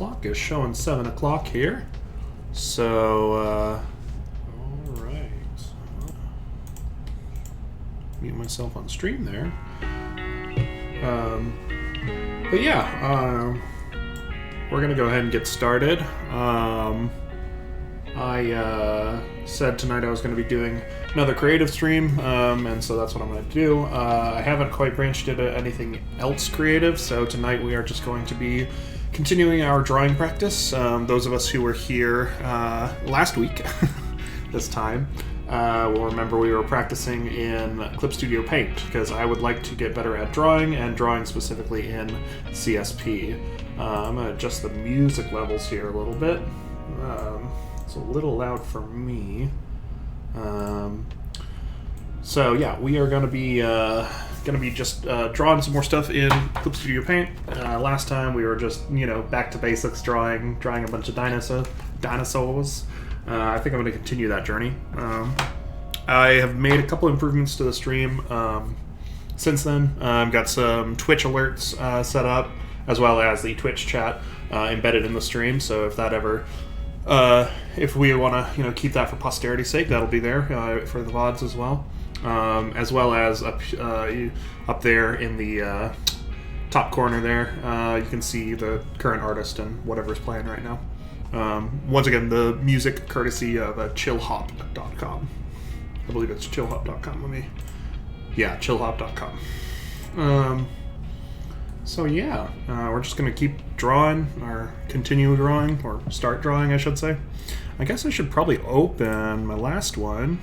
clock is showing 7 o'clock here. So, alright. Mute myself on stream there. But yeah, we're going to go ahead and get started. I said tonight I was going to be doing another creative stream, and so that's what I'm going to do. I haven't quite branched into anything else creative, so tonight we are just going to be continuing our drawing practice. Those of us who were here last week, this time, will remember we were practicing in Clip Studio Paint, because I would like to get better at drawing, and drawing specifically in CSP. I'm going to adjust the music levels here a little bit. It's a little loud for me. So yeah, we are going to be just drawing some more stuff in Clip Studio Paint. Last time we were just back to basics, drawing a bunch of dinosaurs. I think I'm going to continue that journey. I have made a couple improvements to the stream since then. I've got some Twitch alerts set up, as well as the Twitch chat embedded in the stream. So if that ever if we want to, keep that for posterity's sake, that'll be there for the VODs as well. As well as up there in the top corner there, you can see the current artist and whatever's playing right now. Once again, the music courtesy of chillhop.com. I believe it's chillhop.com. chillhop.com. So yeah, we're just going to keep drawing, or continue drawing, or start drawing, I should say. I guess I should probably open my last one.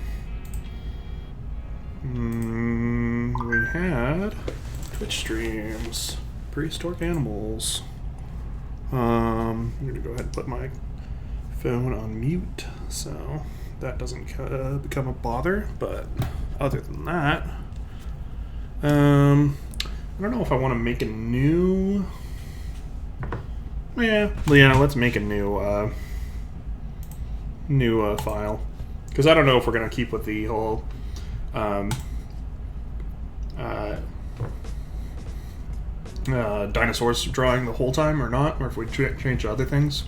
We had Twitch streams, prehistoric animals. I'm going to go ahead and put my phone on mute, so that doesn't become a bother, but other than that, I don't know if I want to make a new... Yeah, let's make a new file. Because I don't know if we're going to keep with the whole dinosaurs drawing the whole time or not, or if we change other things.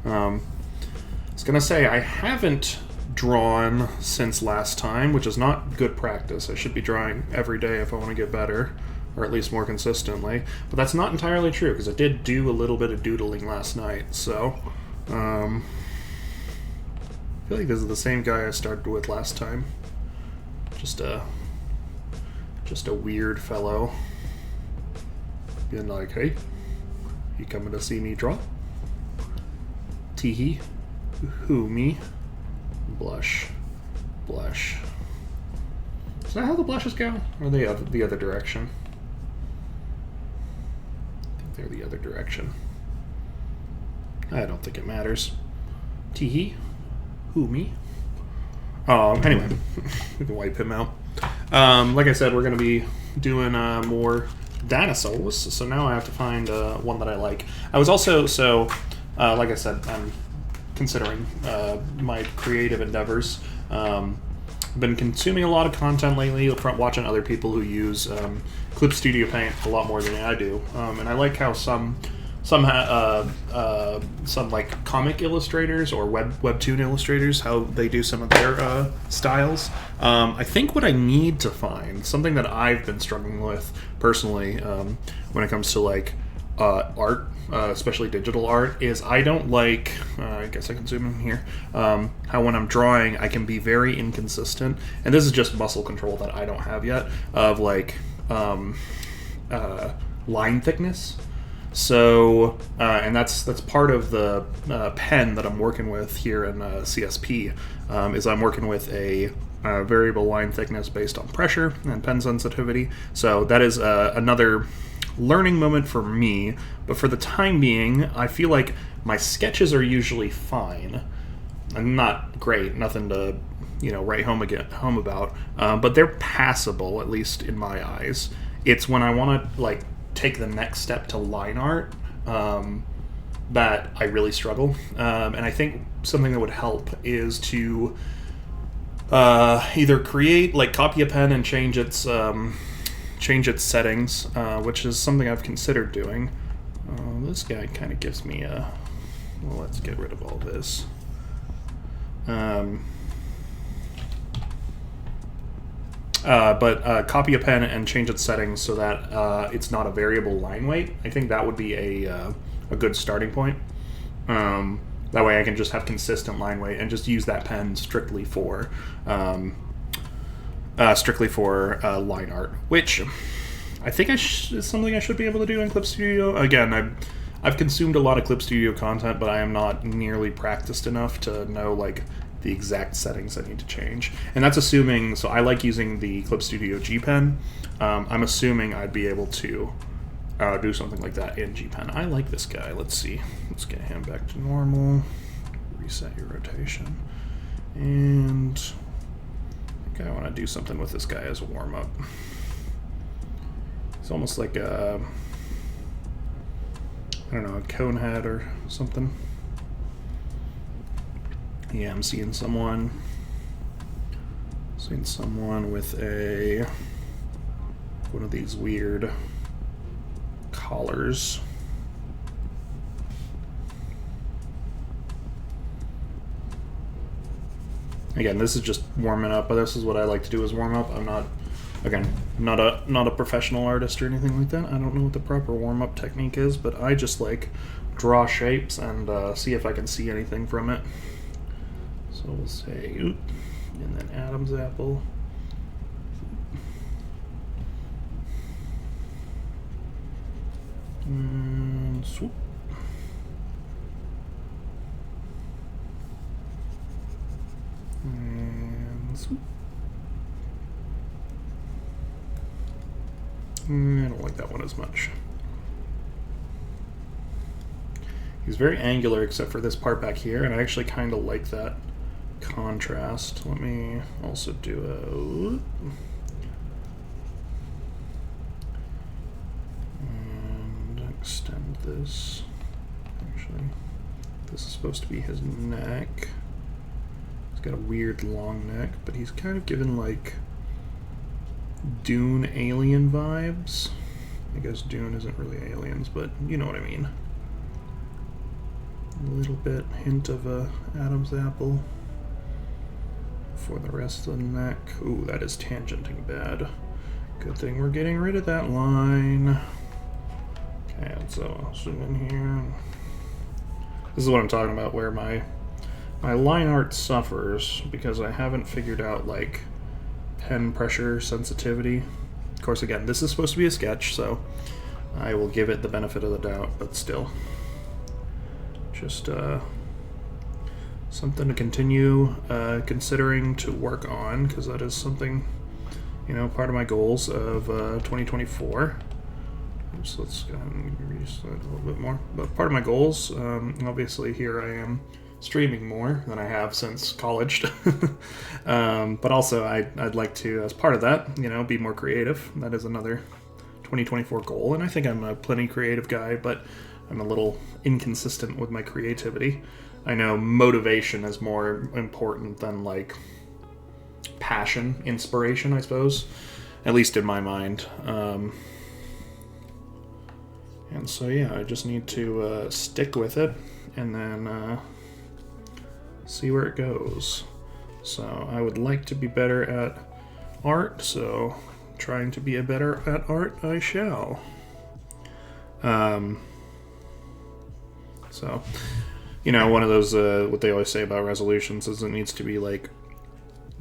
I was going to say, I haven't drawn since last time, which is not good practice. I should be drawing every day if I want to get better, or at least more consistently. But that's not entirely true, because I did do a little bit of doodling last night, so... I feel like this is the same guy I started with last time. Just a weird fellow. Being like, hey, you coming to see me draw? Teehee. Who, me? Blush. Blush. Is that how the blushes go? Or are they the other direction? I think they're the other direction. I don't think it matters. Teehee. Who, me? Anyway, we can wipe him out. Like I said, we're going to be doing more dinosaurs, so now I have to find one that I like. I was also, like I said, I'm considering my creative endeavors. I've been consuming a lot of content lately, watching other people who use Clip Studio Paint a lot more than I do, and I like how some like comic illustrators or webtoon illustrators, how they do some of their styles. I think what I need to find, something that I've been struggling with personally when it comes to like art, especially digital art, is I don't like, I guess I can zoom in here, how when I'm drawing I can be very inconsistent, and this is just muscle control that I don't have yet, of like line thickness. So, and that's part of the pen that I'm working with here in CSP, is I'm working with a variable line thickness based on pressure and pen sensitivity. So that is another learning moment for me, but for the time being, I feel like my sketches are usually fine. And not great, nothing to, write home about, but they're passable, at least in my eyes. It's when I want to, like, take the next step to line art that I really struggle. And I think something that would help is to either create, like, copy a pen and change its settings, which is something I've considered doing. this guy kind of gives me a... Well, let's get rid of all this. But copy a pen and change its settings so that it's not a variable line weight. I think that would be a good starting point. That way I can just have consistent line weight and just use that pen strictly for line art, which I think is something I should be able to do in Clip Studio. Again, I've consumed a lot of Clip Studio content, but I am not nearly practiced enough to know like the exact settings I need to change. And that's assuming, so I like using the Clip Studio G Pen. I'm assuming I'd be able to do something like that in G Pen. I like this guy. Let's see. Let's get him back to normal. Reset your rotation. And I think I want to do something with this guy as a warm-up. It's almost like a, I don't know, a cone head or something. Yeah, I'm seeing someone with one of these weird collars. Again, this is just warming up, but this is what I like to do as warm up. I'm not, again, not a professional artist or anything like that. I don't know what the proper warm up technique is, but I just like draw shapes and see if I can see anything from it. So we'll say oop, and then Adam's apple. And swoop. And swoop. I don't like that one as much. He's very angular except for this part back here, and I actually kind of like that contrast. Let me also do and extend this. Actually, this is supposed to be his neck. He's got a weird long neck, but he's kind of given like Dune alien vibes. I guess Dune isn't really aliens, but you know what I mean. A little bit hint of a Adam's apple for the rest of the neck. Ooh, that is tangenting bad. Good thing we're getting rid of that line. Okay, so I'll zoom in here. This is what I'm talking about, where my line art suffers because I haven't figured out like pen pressure sensitivity. Of course, again, this is supposed to be a sketch, so I will give it the benefit of the doubt, but still. Just something to continue considering to work on, because that is something, you know, part of my goals of 2024. So let's go ahead and reset a little bit more. But part of my goals, obviously here I am streaming more than I have since college. But also I'd like to, as part of that, you know, be more creative. That is another 2024 goal, and I think I'm a plenty creative guy, but I'm a little inconsistent with my creativity. I know motivation is more important than like passion, inspiration, I suppose, at least in my mind. And so yeah, I just need to stick with it and then see where it goes. So I would like to be better at art, so trying to be a better at art I shall. So, you know, one of those, what they always say about resolutions is it needs to be, like,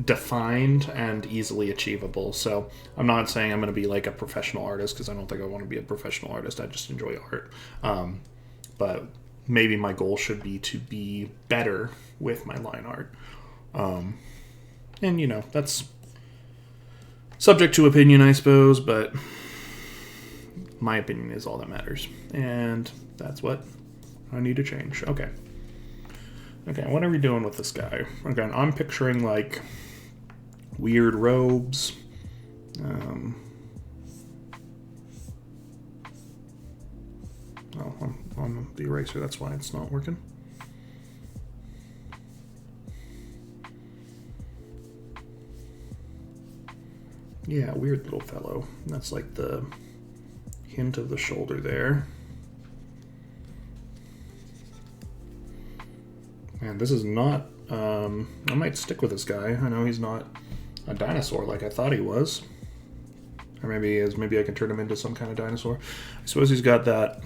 defined and easily achievable. So I'm not saying I'm going to be, like, a professional artist, because I don't think I want to be a professional artist. I just enjoy art. But maybe my goal should be to be better with my line art. And, you know, that's subject to opinion, I suppose, but my opinion is all that matters. And that's what I need to change. Okay, what are we doing with this guy? Again, I'm picturing like weird robes. Oh, I'm on the eraser, that's why it's not working. Yeah, weird little fellow. That's like the hint of the shoulder there. Man, this is not... I might stick with this guy. I know he's not a dinosaur like I thought he was. Or maybe he is. Maybe I can turn him into some kind of dinosaur. I suppose he's got that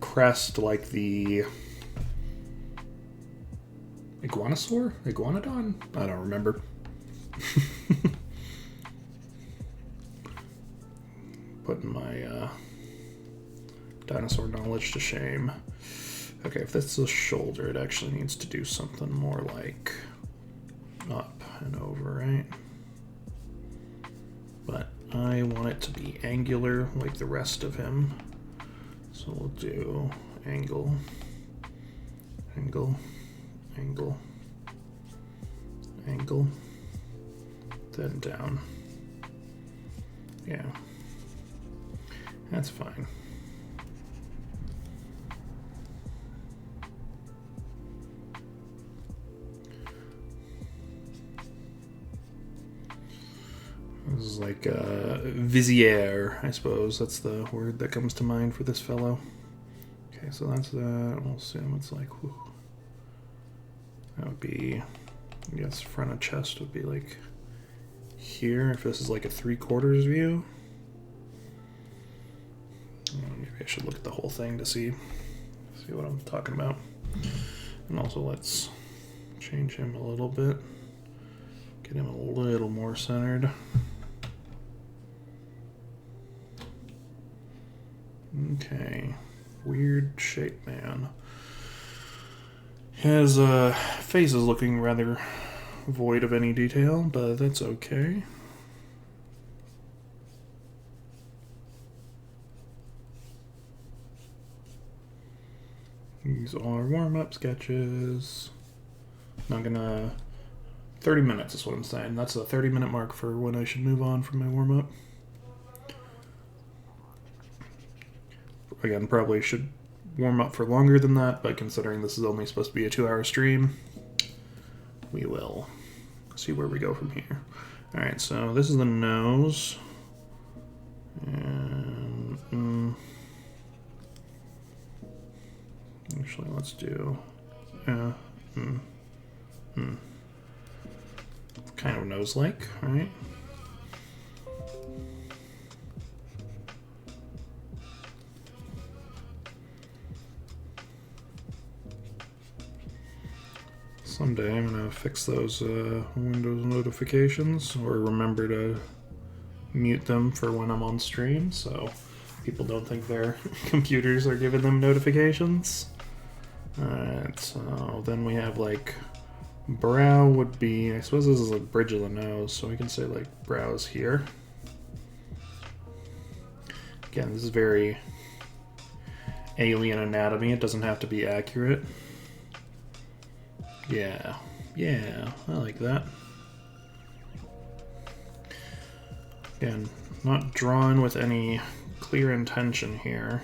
crest like the... Iguanosaur? Iguanodon? I don't remember. Putting my dinosaur knowledge to shame. Okay, if that's the shoulder, it actually needs to do something more like up and over, right? But I want it to be angular like the rest of him. So we'll do angle, angle, angle, angle, then down. Yeah, that's fine. This is like Vizier, I suppose. That's the word that comes to mind for this fellow. Okay, so that's that. We'll assume it's like, whew. That would be, I guess, front of chest would be like here, if this is like a 3/4 view. Maybe I should look at the whole thing to see what I'm talking about. And also let's change him a little bit. Get him a little more centered. Okay, weird shape man. His face is looking rather void of any detail, but that's okay. These are warm-up sketches. Not gonna... 30 minutes is what I'm saying. That's a 30-minute mark for when I should move on from my warm-up. Again, probably should warm up for longer than that, but considering this is only supposed to be a 2-hour stream, we will see where we go from here. Alright, so this is the nose. And actually, let's do kind of nose-like, right? Someday I'm gonna fix those Windows notifications, or remember to mute them for when I'm on stream, so people don't think their computers are giving them notifications. Alright, so then we have like brow would be, I suppose this is a bridge of the nose, so we can say like brows here. Again, this is very alien anatomy, it doesn't have to be accurate. Yeah, I like that. Again, not drawn with any clear intention here,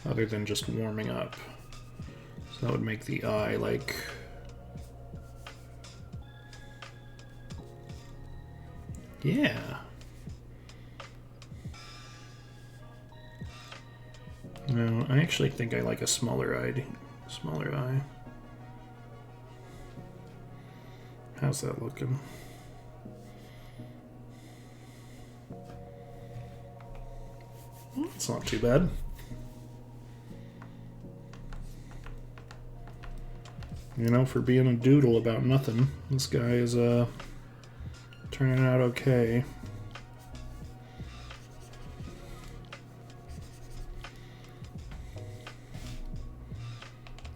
other than just warming up. So that would make the eye like... Yeah. No, I actually think I like a smaller eye. How's that looking? It's not too bad. You know, for being a doodle about nothing, this guy is turning out okay.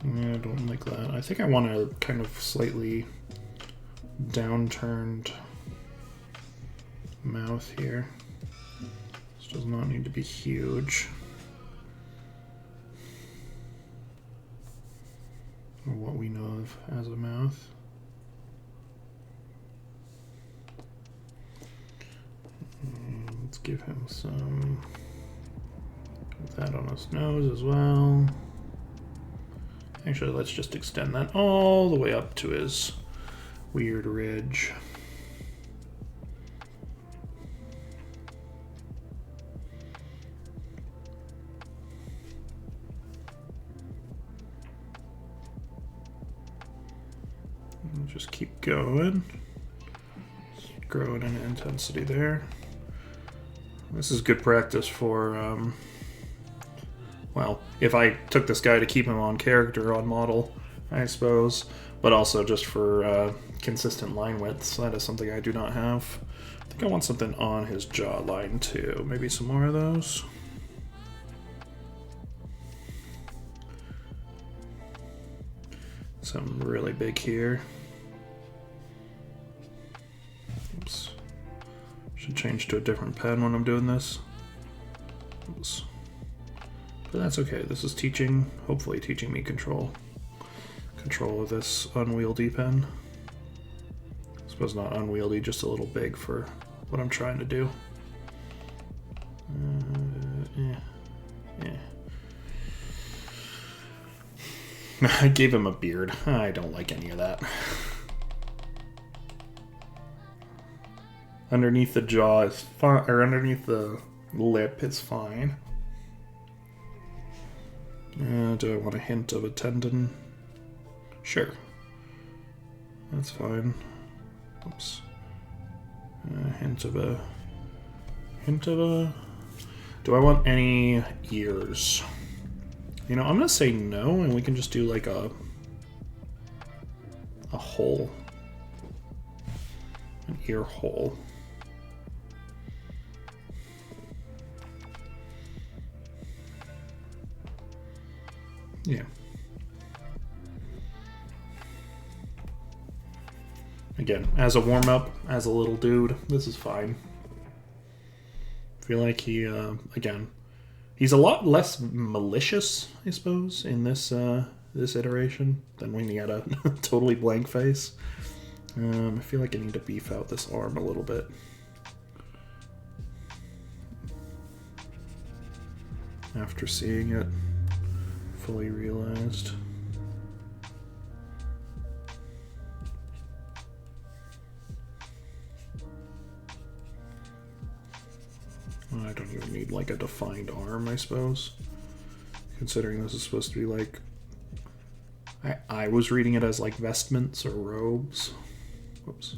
Yeah, I don't like that. I think I want a kind of slightly downturned mouth here. This does not need to be huge. Or what we know of as a mouth. And let's give him some of that on his nose as well. Actually, let's just extend that all the way up to his weird ridge. Just keep going. Growing in intensity there. This is good practice for, well, if I took this guy to keep him on character, on model, I suppose, but also just for consistent line widths. That is something I do not have. I think I want something on his jawline too. Maybe some more of those. Some really big here. Oops. Should change to a different pen when I'm doing this. Oops. But that's okay. This is teaching, hopefully teaching me control of this unwieldy pen. I suppose not unwieldy, just a little big for what I'm trying to do. I gave him a beard. I don't like any of that. Underneath the jaw is fine, or underneath the lip is fine. Do I want a hint of a tendon? Sure. That's fine. Oops. A hint of a... Do I want any ears? You know, I'm gonna say no, and we can just do like a hole. An ear hole. Yeah. Again, as a warm-up, as a little dude, this is fine. I feel like he, again, he's a lot less malicious, I suppose, in this this iteration than when he had a totally blank face. I feel like I need to beef out this arm a little bit. After seeing it fully realized. I don't even need like a defined arm, I suppose. Considering this is supposed to be like... I was reading it as like vestments or robes. Whoops.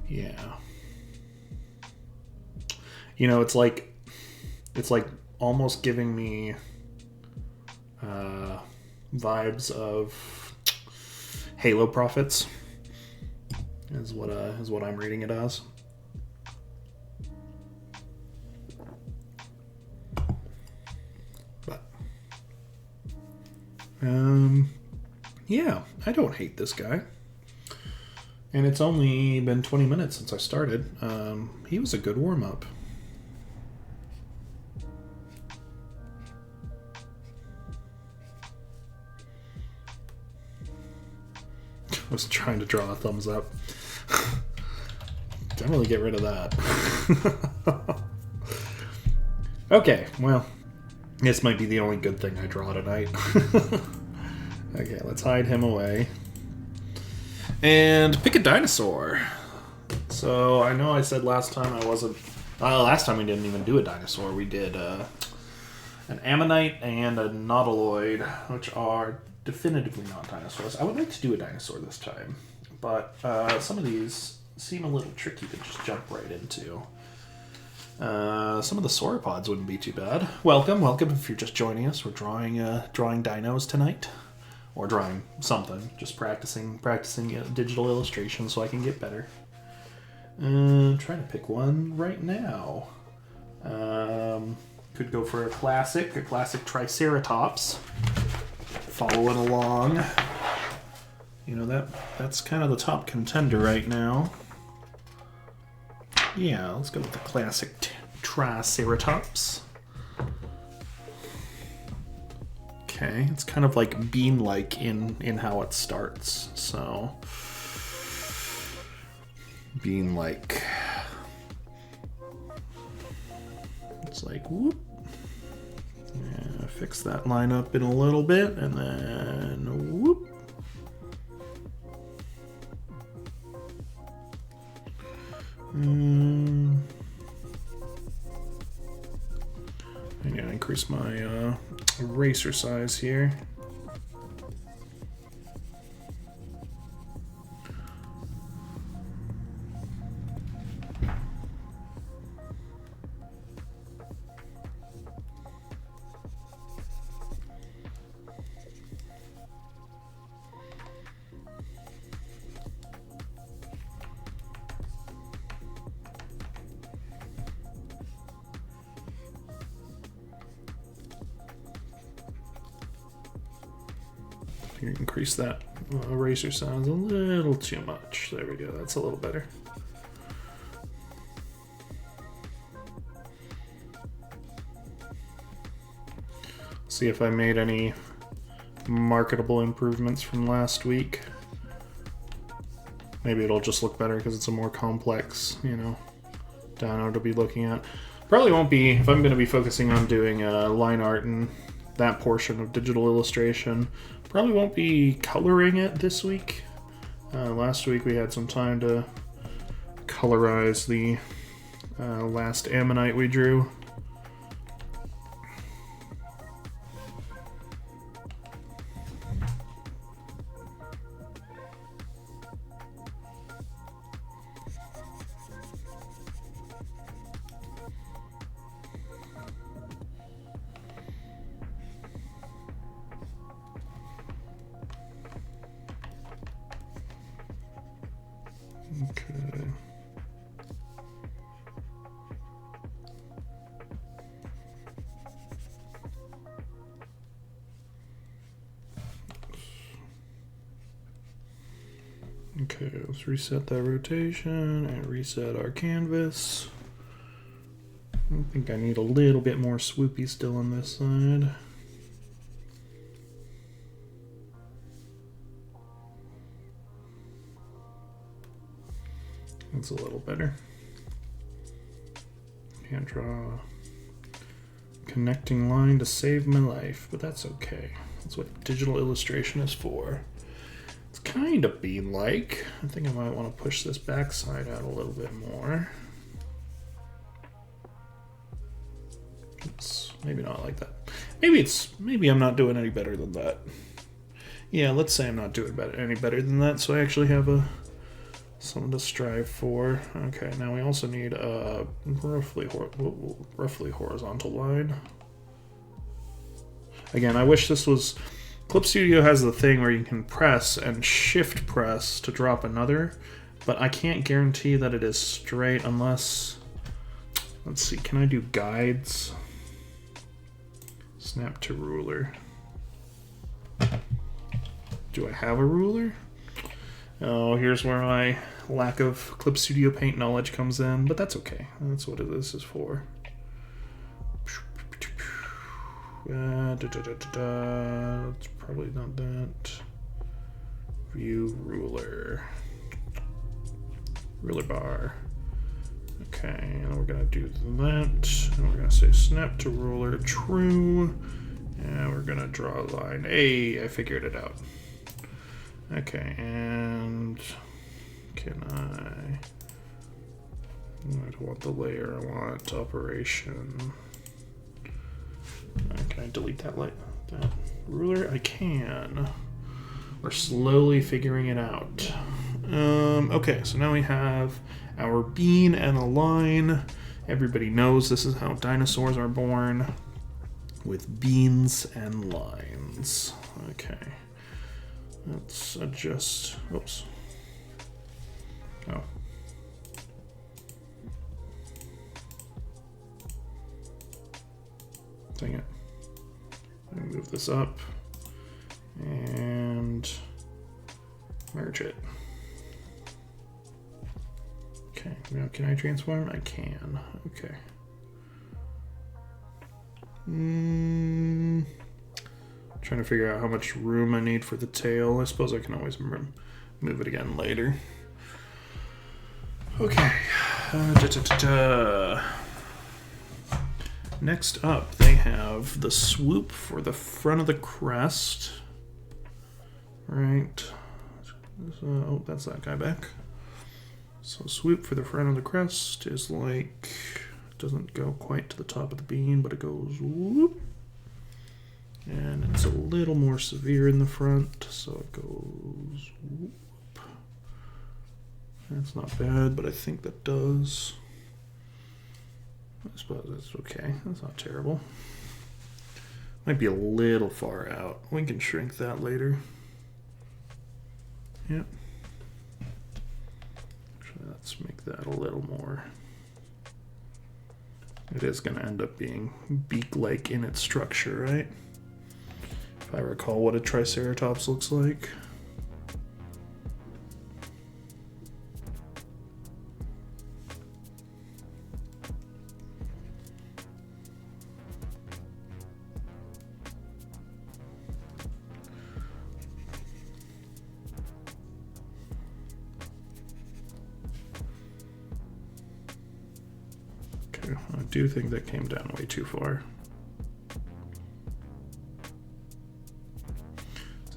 Yeah. You know, it's like almost giving me vibes of Halo Prophets. Is what I'm reading it as. But yeah, I don't hate this guy. And it's only been 20 minutes since I started. He was a good warm-up. I was trying to draw a thumbs up. Definitely get rid of that. Okay, well, this might be the only good thing I draw tonight. Okay, let's hide him away. And pick a dinosaur. So, I know I said last time I wasn't... last time we didn't even do a dinosaur. We did an ammonite and a nautiloid, which are definitively not dinosaurs. I would like to do a dinosaur this time, but some of these seem a little tricky to just jump right into. Some of the sauropods wouldn't be too bad. Welcome if you're just joining us. We're drawing dinos tonight, or drawing something. Just practicing digital illustration so I can get better. Trying to pick one right now. Could go for a classic Triceratops. Following along. You know, that's kind of the top contender right now. Yeah, let's go with the classic Triceratops. Okay, it's kind of like bean-like in how it starts, so... Bean-like. It's like, whoop. Yeah, fix that line up in a little bit, and then whoop. I'm gonna increase my eraser size here. Increase that eraser size a little too much. There we go. That's a little better. See if I made any marketable improvements from last week. Maybe it'll just look better because it's a more complex, you know, dyno to be looking at. Probably won't be, if I'm going to be focusing on doing line art and that portion of digital illustration, probably won't be coloring it this week. Last week we had some time to colorize the last Ammonite we drew. Okay. Okay, let's reset that rotation and reset our canvas. I think I need a little bit more swoopy still on this side. That's a little better. Can't draw a connecting line to save my life, but that's okay. That's what digital illustration is for. It's kind of bean-like. I think I might want to push this backside out a little bit more. It's maybe not like that. Maybe I'm not doing any better than that. Yeah, let's say I'm not doing any better than that, so I actually have something to strive for. Okay, now we also need a roughly horizontal line. Again, I wish this was... Clip Studio has the thing where you can press and shift press to drop another, but I can't guarantee that it is straight unless... Let's see, can I do guides? Snap to ruler. Do I have a ruler? Oh, here's where my lack of Clip Studio Paint knowledge comes in, but that's okay. That's what this is for. It's probably not that. View ruler. Ruler bar. Okay, and we're gonna do that. And we're gonna say snap to ruler true. And we're gonna draw a line. Hey, I figured it out. Okay, and can I don't want the layer, I want operation. Can I delete that ruler? I can. We're slowly figuring it out. Okay, so now we have our bean and a line. Everybody knows this is how dinosaurs are born, with beans and lines. Okay. Let's adjust. Oops. Oh. Dang it. Let me move this up and merge it. Okay, now can I transform? I can. Okay. Trying to figure out how much room I need for the tail. I suppose I can always move it again later. Okay. Next up, they have the swoop for the front of the crest. Right. Oh, that's that guy back. So swoop for the front of the crest is like, it doesn't go quite to the top of the bean, but it goes whoop. And it's a little more severe in the front, so it goes whoop. That's not bad, but I think that does. I suppose that's okay. That's not terrible. Might be a little far out. We can shrink that later. Yep. Actually, let's make that a little more. It is going to end up being beak-like in its structure, right? If I recall what a Triceratops looks like. I do think that came down way too far.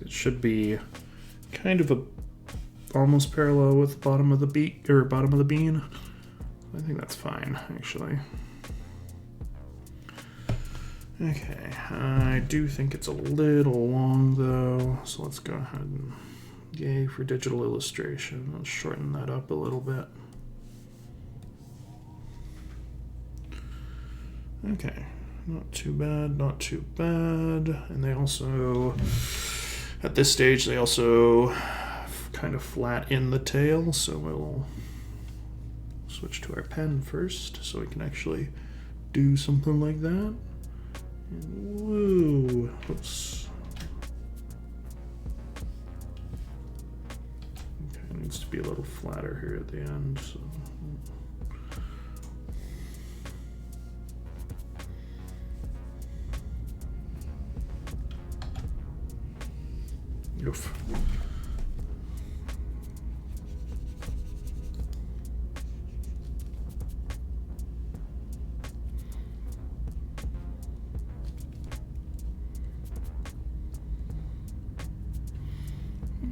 It should be kind of almost parallel with the bottom of the bean. I think that's fine, actually. Okay, I do think it's a little long though, so let's go ahead and yay for digital illustration. Let's shorten that up a little bit. Okay, not too bad, not too bad. And they also, at this stage, they also kind of flat in the tail, so we'll switch to our pen first so we can actually do something like that. And woo, oops. Okay, it needs to be a little flatter here at the end. So. Oof.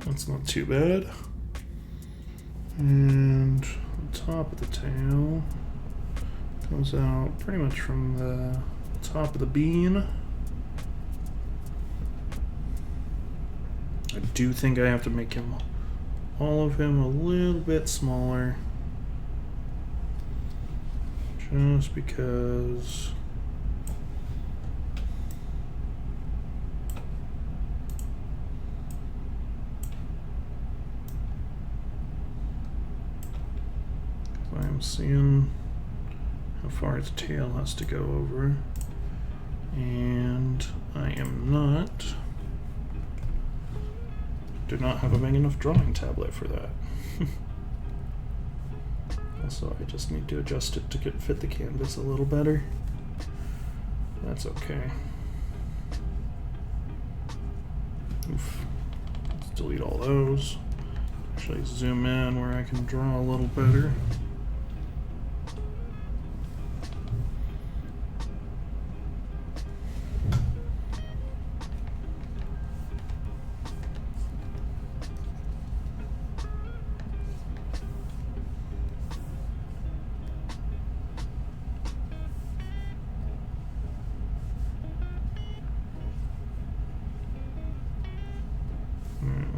That's not too bad. And the top of the tail goes out pretty much from the top of the bean. I do think I have to make him, all of him, a little bit smaller. Just because I'm seeing how far the tail has to go over, and I am not. Do not have a big enough drawing tablet for that. Also, I just need to adjust it to fit the canvas a little better. That's okay. Oof. Let's delete all those. Actually zoom in where I can draw a little better.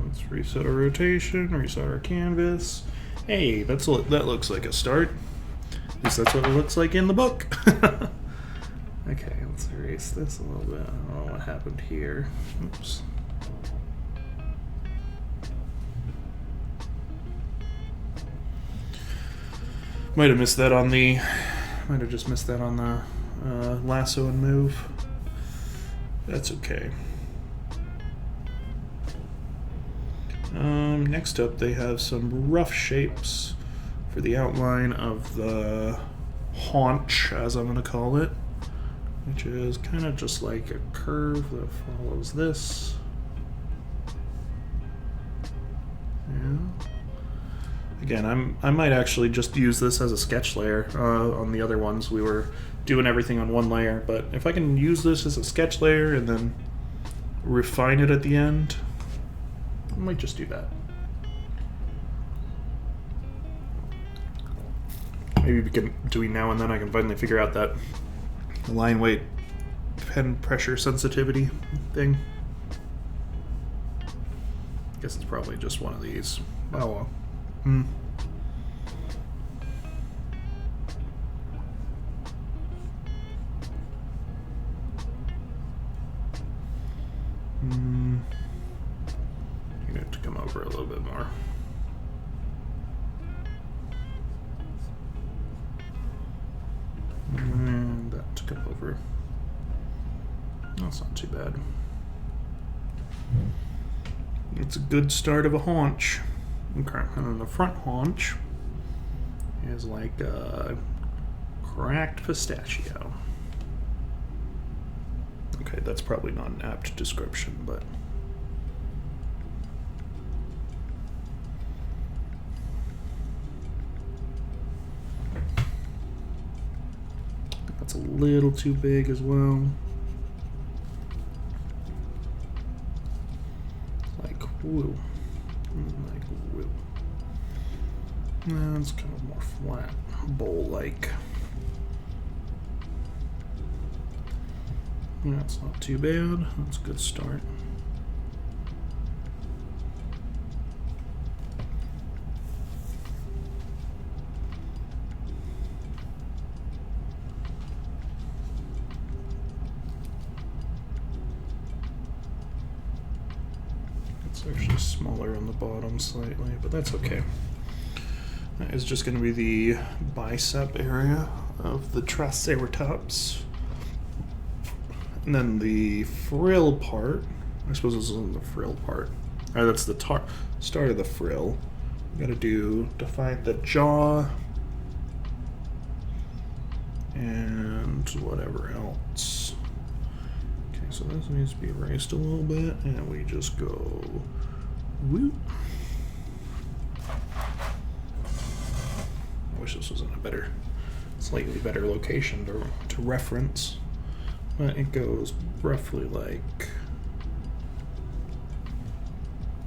Let's reset our rotation, reset our canvas. Hey, that looks like a start. At least that's what it looks like in the book. Okay, let's erase this a little bit. I don't know what happened here. Oops. Might have missed that on the. Might have just missed that on the lasso and move. That's okay. Next up, they have some rough shapes for the outline of the haunch, as I'm going to call it, which is kind of just like a curve that follows this. Yeah. Again, I might actually just use this as a sketch layer. On the other ones, we were doing everything on one layer, but if I can use this as a sketch layer and then refine it at the end, I might just do that. Maybe between now and then I can finally figure out that line weight pen pressure sensitivity thing. I guess it's probably just one of these. Oh well. You need to come over a little bit more. And that to come over. That's not too bad. It's a good start of a haunch. Okay, and then the front haunch is like a cracked pistachio. Okay, that's probably not an apt description, but that's a little too big as well. Like woo. Like woo. No, it's kind of more flat, bowl-like. That's not too bad. That's a good start. It's actually smaller on the bottom slightly, but that's okay. That is just going to be the bicep area of the Triceratops. And then the frill part, I suppose this isn't the frill part. That's the start of the frill. We gotta define the jaw and whatever else. Okay, so this needs to be raised a little bit, and we just go whoop. I wish this was in a slightly better location to reference. But it goes roughly like,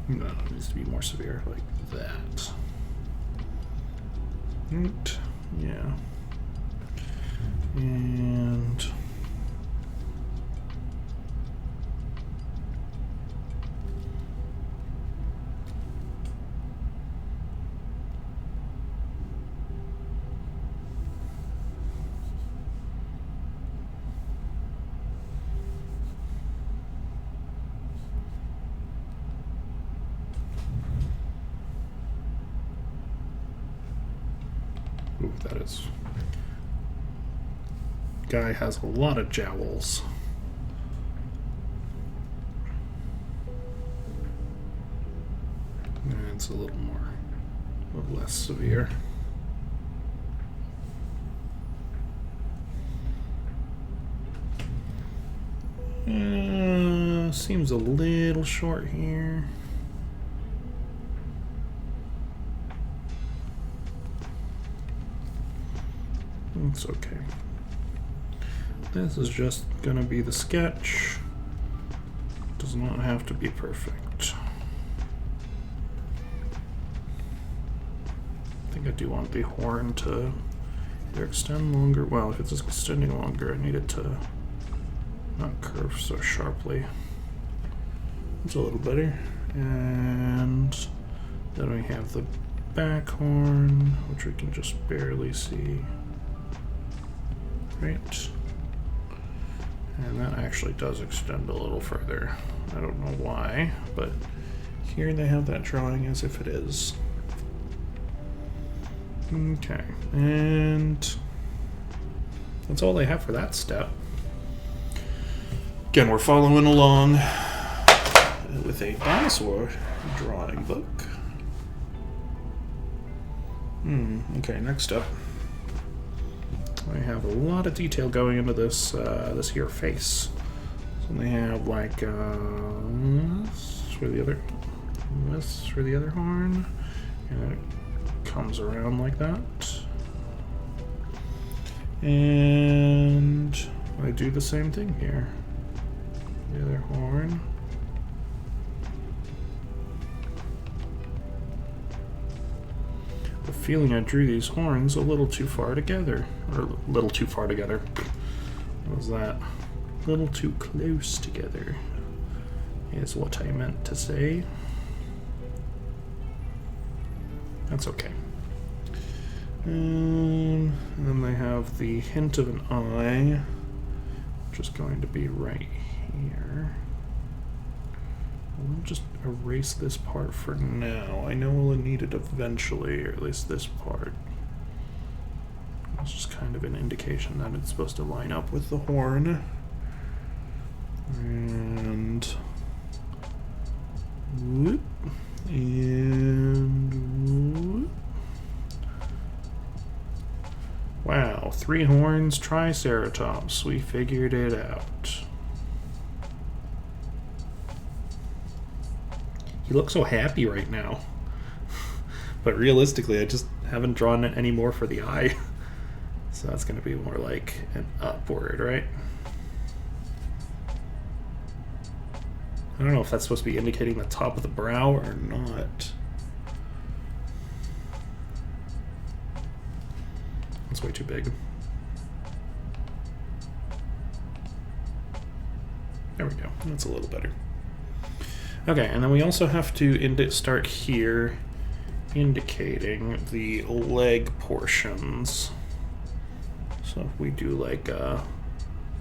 no, it needs to be more severe, like that. Right, yeah. And ooh, that is. Guy has a lot of jowls. And it's a little less severe. Seems a little short here. It's okay. This is just gonna be the sketch. Does not have to be perfect. I think I do want the horn to either extend longer. Well, if it's extending longer, I need it to not curve so sharply. It's a little better. And then we have the back horn, which we can just barely see. Right. And that actually does extend a little further. I don't know why, but here they have that drawing as if it is. Okay, and that's all they have for that step. Again, we're following along with a dinosaur drawing book. Okay, next up. I have a lot of detail going into this this here face. So they have like this for the other horn, and it comes around like that. And I do the same thing here. The other horn. The feeling I drew these horns a little too far together. Or a little too far together. What was that? A little too close together is what I meant to say. That's okay. And then they have the hint of an eye, which is going to be right here. We'll just erase this part for now. I know we'll need it eventually, or at least this part. It's just kind of an indication that it's supposed to line up with the horn. And 3 horns, Triceratops. We figured it out. He looks so happy right now. But realistically, I just haven't drawn it anymore for the eye. So that's going to be more like an upward, right? I don't know if that's supposed to be indicating the top of the brow or not. That's way too big. There we go. That's a little better. Okay, and then we also have to start here indicating the leg portions. So if we do like a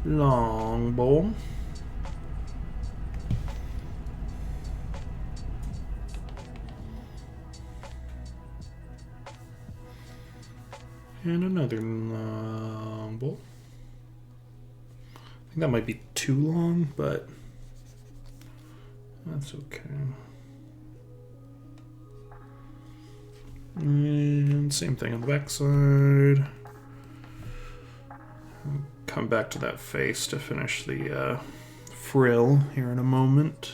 long bowl. And another long bowl. I think that might be too long, but that's okay. And same thing on the back side. Come back to that face to finish the frill here in a moment.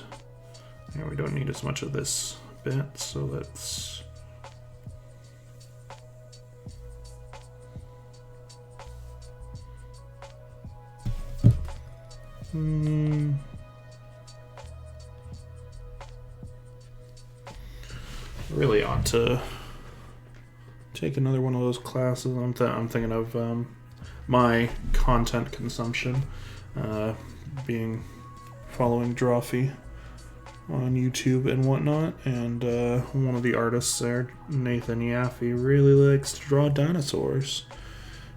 Yeah, we don't need as much of this bit, so let's... Really ought to take another one of those classes. I'm thinking of my content consumption, following Drawfee on YouTube and whatnot, and one of the artists there, Nathan Yaffe, really likes to draw dinosaurs.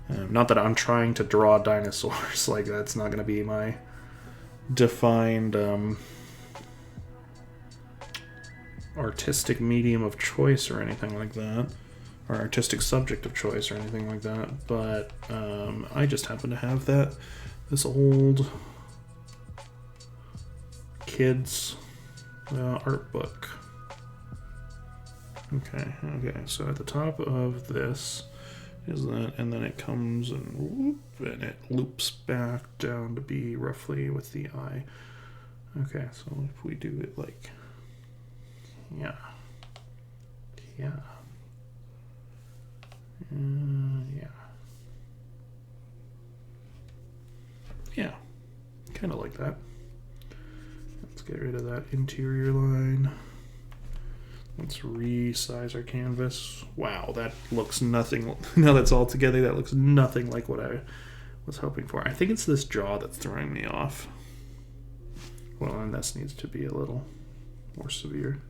Not that I'm trying to draw dinosaurs, like that's not going to be my defined artistic medium of choice or anything like that, or artistic subject of choice or anything like that, but I just happen to have this old kids art book. Okay, so at the top of this is that, and then it comes and whoop, and it loops back down to be roughly with the eye. Okay, so if we do it like, yeah, kind of like that. Let's get rid of that interior line. Let's resize our canvas. Wow, that looks nothing. Now that's all together, that looks nothing like what I was hoping for. I think it's this jaw that's throwing me off. Well, and this needs to be a little more severe.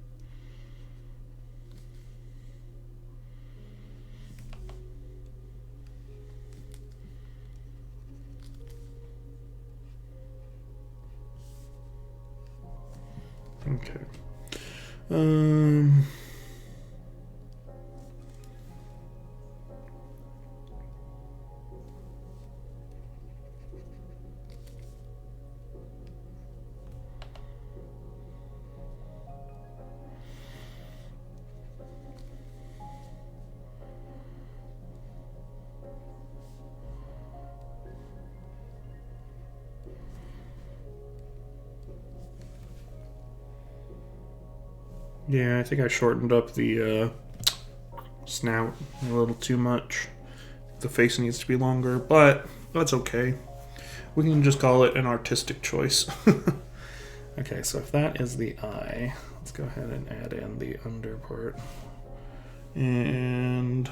Okay. Yeah, I think I shortened up the snout a little too much. The face needs to be longer, but that's okay. We can just call it an artistic choice. Okay, so if that is the eye, let's go ahead and add in the under part. And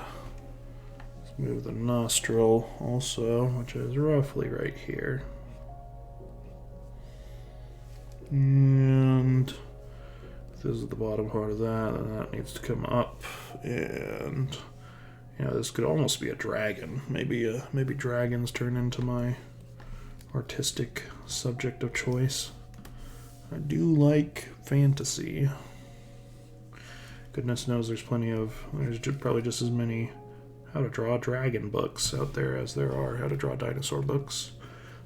let's move the nostril also, which is roughly right here. And this is the bottom part of that, and that needs to come up. And this could almost be a dragon. Maybe dragons turn into my artistic subject of choice. I do like fantasy. Goodness knows there's probably just as many how to draw dragon books out there as there are how to draw dinosaur books.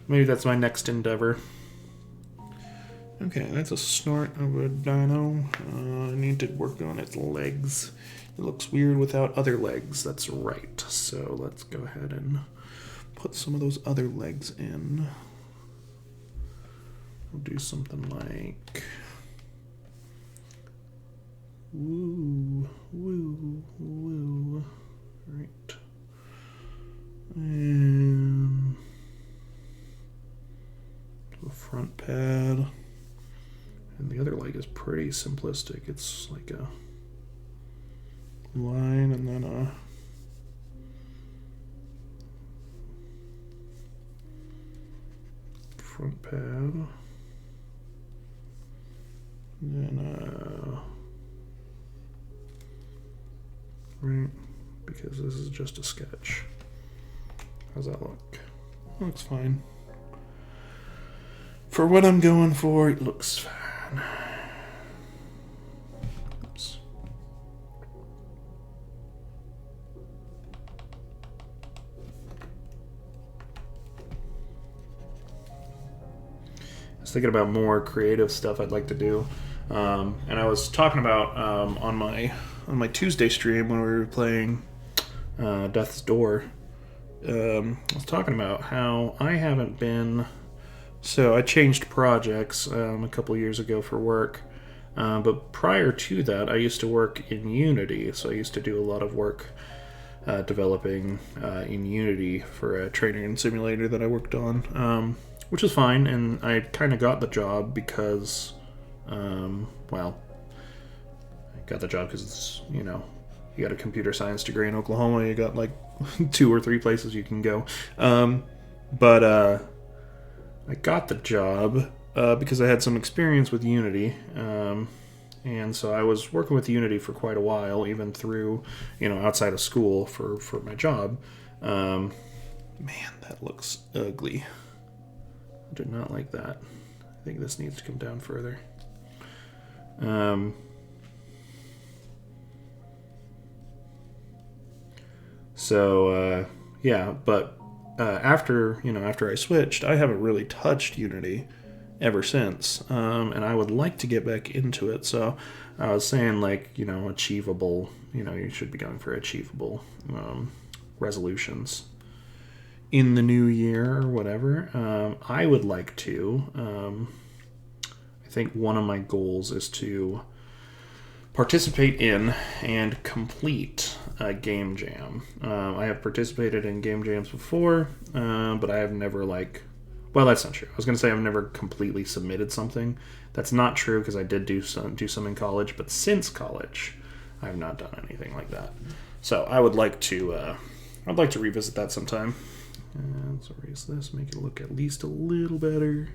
Maybe that's my next endeavor. Okay, that's a snort of a dino. I need to work on its legs. It looks weird without other legs. That's right. So let's go ahead and put some of those other legs in. We'll do something like woo, woo, woo. Right. And the front pad. And the other leg is pretty simplistic. It's like a line and then a front pad. And then right, because this is just a sketch. How's that look? Looks fine. For what I'm going for, it looks fine. Oops. I was thinking about more creative stuff I'd like to do. And I was talking about on my Tuesday stream when we were playing Death's Door. I was talking about how I haven't been. So I changed projects a couple years ago for work, but prior to that, I used to work in Unity. So I used to do a lot of work developing in Unity for a training simulator that I worked on, which was fine. And I kind of got the job because. Well, I got the job because it's, you got a computer science degree in Oklahoma, you got like 2 or 3 places you can go. But I got the job because I had some experience with Unity. And so I was working with Unity for quite a while, even through, outside of school for my job. Man, that looks ugly. I do not like that. I think this needs to come down further. But after I switched, I haven't really touched Unity ever since, and I would like to get back into it. So I was saying, achievable. You should be going for achievable resolutions in the new year or whatever. I would like to. I think one of my goals is to participate in and complete a game jam. I have participated in game jams before, but I have never well, that's not true. I was going to say I've never completely submitted something. That's not true because I did do some in college, but since college, I have not done anything like that. So I would like to revisit that sometime. Let's erase this, make it look at least a little better.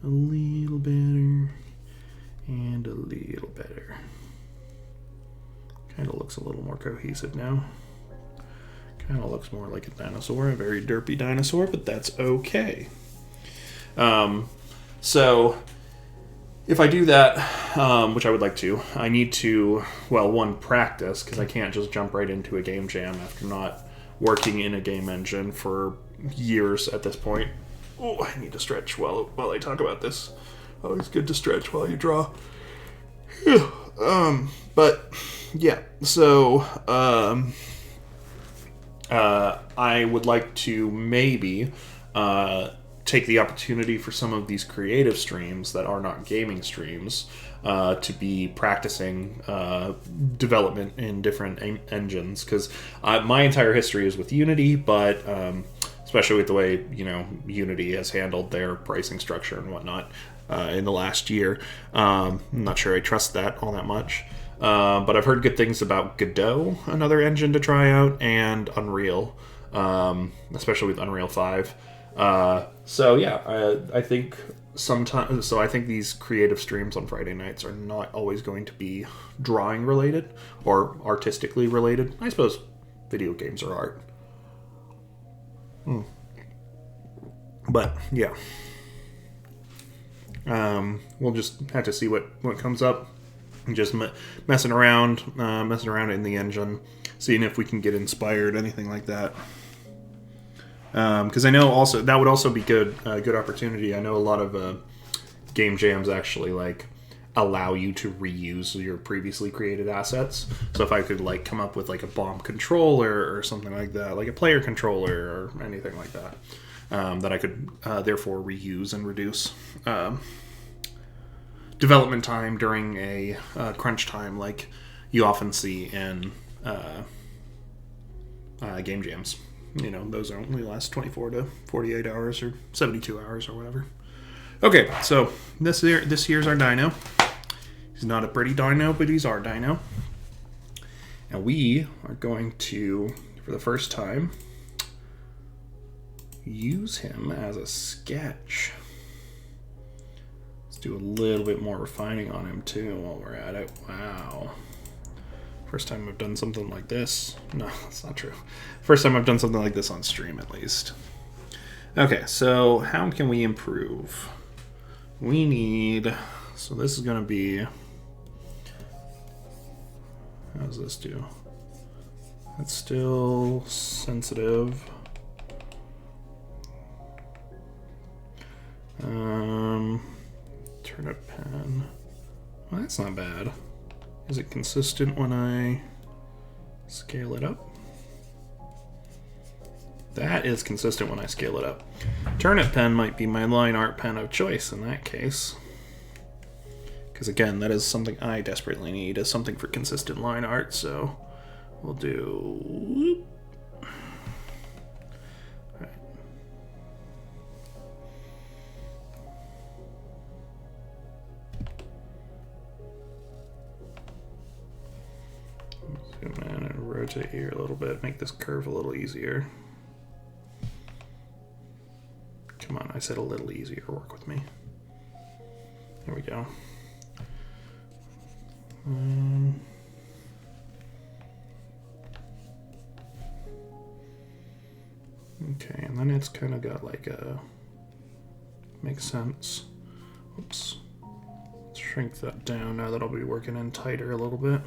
A little better, and a little better. Kind of looks a little more cohesive now. Kind of looks more like a dinosaur, a very derpy dinosaur, but that's okay. So, if I do that, which I would like to, I need to, one, practice, because I can't just jump right into a game jam after not working in a game engine for years at this point. Oh, I need to stretch while I talk about this. Always good to stretch while you draw. But yeah, so I would like to maybe take the opportunity for some of these creative streams that are not gaming streams to be practicing development in different engines, because my entire history is with Unity, but especially with the way, Unity has handled their pricing structure and whatnot in the last year. I'm not sure I trust that all that much. But I've heard good things about Godot, another engine to try out, and Unreal, especially with Unreal 5. I think sometimes. So I think these creative streams on Friday nights are not always going to be drawing related or artistically related. I suppose video games are art. But yeah, we'll just have to see what comes up. Just messing around in the engine, seeing if we can get inspired, anything like that. Because I know also that would also be good opportunity. I know a lot of game jams actually allow you to reuse your previously created assets. So if I could like come up with like a bomb controller or something like that, like a player controller or anything like that, that I could therefore reuse and reduce development time during a crunch time like you often see in game jams. You know, those only last 24 to 48 hours or 72 hours or whatever. Okay, so this here's our dino. He's not a pretty dino, but he's our dino. And we are going to, for the first time, use him as a sketch. Let's do a little bit more refining on him too while we're at it. Wow. First time I've done something like this. No, that's not true. First time I've done something like this on stream, at least. Okay, so how can we improve? We need... So this is going to be... How does this do? It's still sensitive. Turnip pen. Well, that's not bad. Is it consistent when I scale it up? That is consistent when I scale it up. Turnip pen might be my line art pen of choice in that case. Because again, that is something I desperately need, is something for consistent line art, so we'll do... Zoom in and rotate here a little bit, make this curve a little easier. Come on, I said a little easier, work with me. There we go. Okay, and then it's kind of got like a... Makes sense. Oops. Let's shrink that down now that I'll be working in tighter a little bit.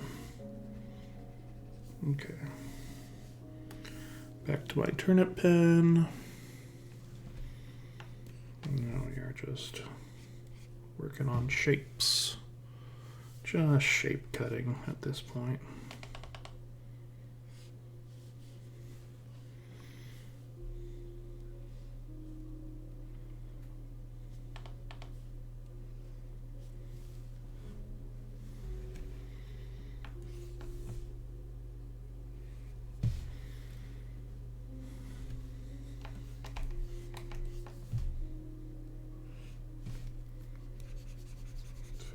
Okay. Back to my turnip pen. Now you're just working on shapes. Just shape cutting at this point.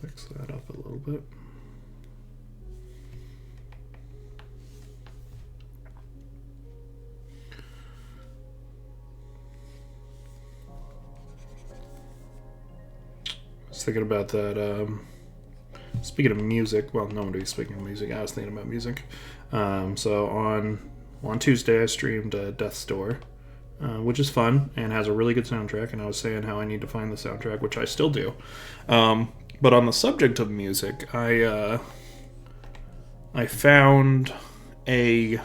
Fix that up a little bit. I was thinking about that. Speaking of music, well, nobody's speaking of music. I was thinking about music. So on Tuesday, I streamed Death's Door, which is fun and has a really good soundtrack. And I was saying how I need to find the soundtrack, which I still do. But on the subject of music, I found a,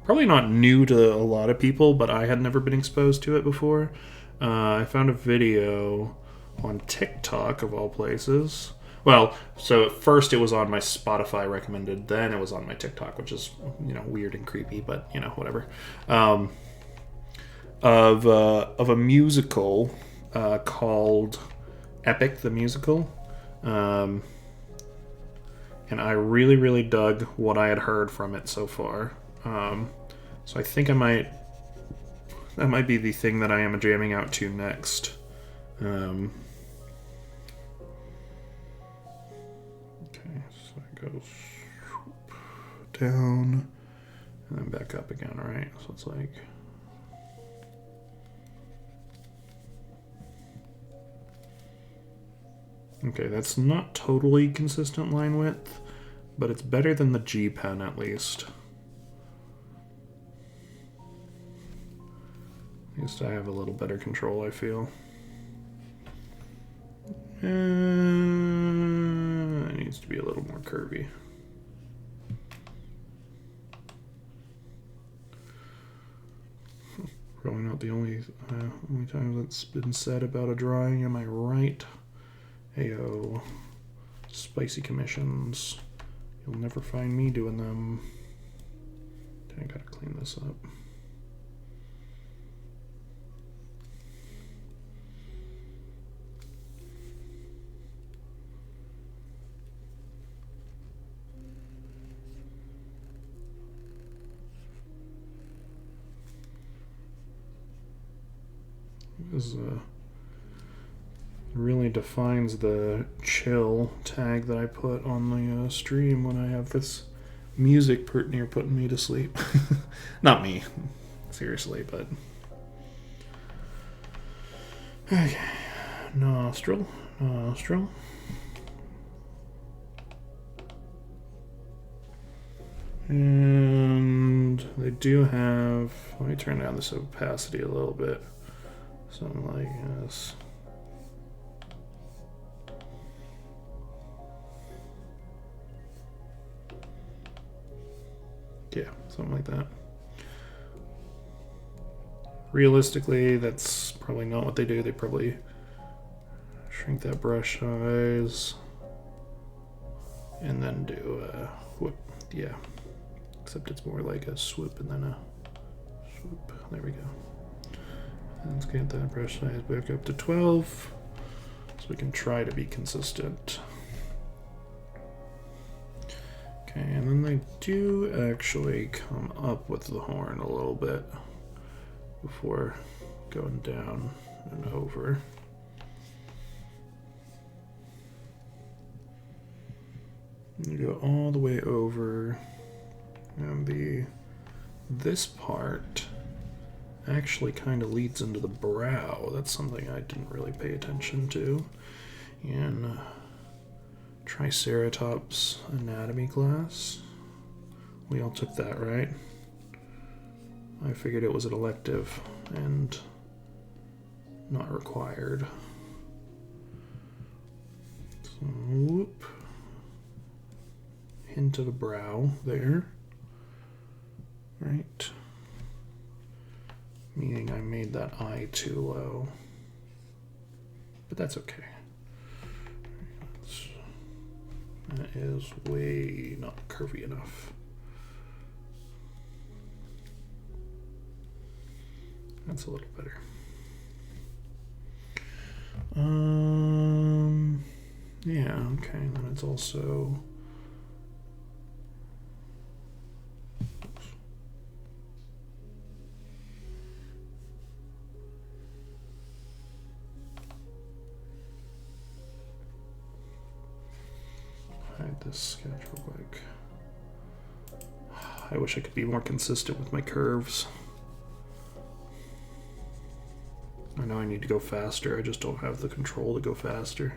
probably not new to a lot of people, but I had never been exposed to it before. I found a video on TikTok, of all places. Well, so at first it was on my Spotify recommended, then it was on my TikTok, which is, you know, weird and creepy, but, you know, whatever. Of a musical called Epic the Musical. And I really, really dug what I had heard from it so far. So I think that might be the thing that I am jamming out to next. Okay, so it goes down and then back up again, right? So it's like... Okay, that's not totally consistent line width, but it's better than the G pen at least. At least I have a little better control, I feel. It needs to be a little more curvy. Probably not the only time that's been said about a drawing, am I right? Ayo. Spicy commissions. You'll never find me doing them. I gotta clean this up. This really defines the chill tag that I put on the stream when I have this music near putting me to sleep. Not me, seriously, but okay. Nostril. And they do have, let me turn down this opacity a little bit. Something like this. Yeah, something like that. Realistically, that's probably not what they do. They probably shrink that brush size and then do a whoop. Yeah, except it's more like a swoop and then a swoop. There we go. Let's get that brush size back up to 12 so we can try to be consistent. Okay, and then they do actually come up with the horn a little bit before going down and over. You go all the way over, and this part actually kind of leads into the brow. That's something I didn't really pay attention to in Triceratops anatomy class. We all took that, right? I figured it was an elective and not required. So, whoop. Hint of a brow there. Right. Meaning I made that eye too low. But that's okay. That is way not curvy enough. That's a little better. Yeah, okay, and then it's also hide this sketch real quick. I wish I could be more consistent with my curves. I know I need to go faster, I just don't have the control to go faster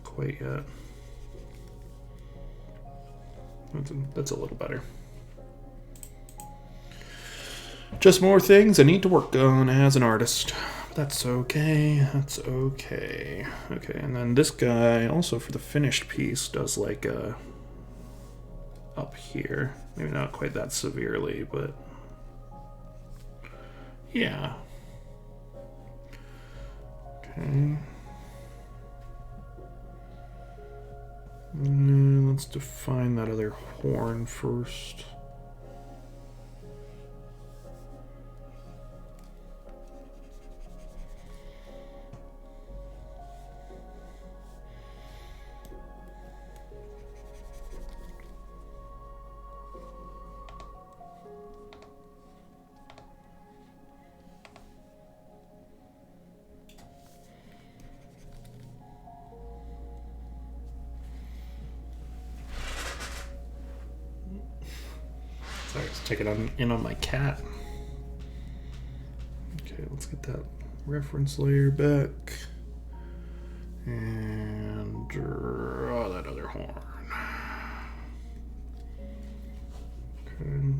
quite yet. That's a little better. Just more things I need to work on as an artist. That's okay, that's okay. Okay, and then this guy, also for the finished piece, does like a up here. Maybe not quite that severely, but yeah. Okay. Let's define that other horn first. Sorry, let's take it in on my cat. Okay, let's get that reference layer back. And draw that other horn. Okay.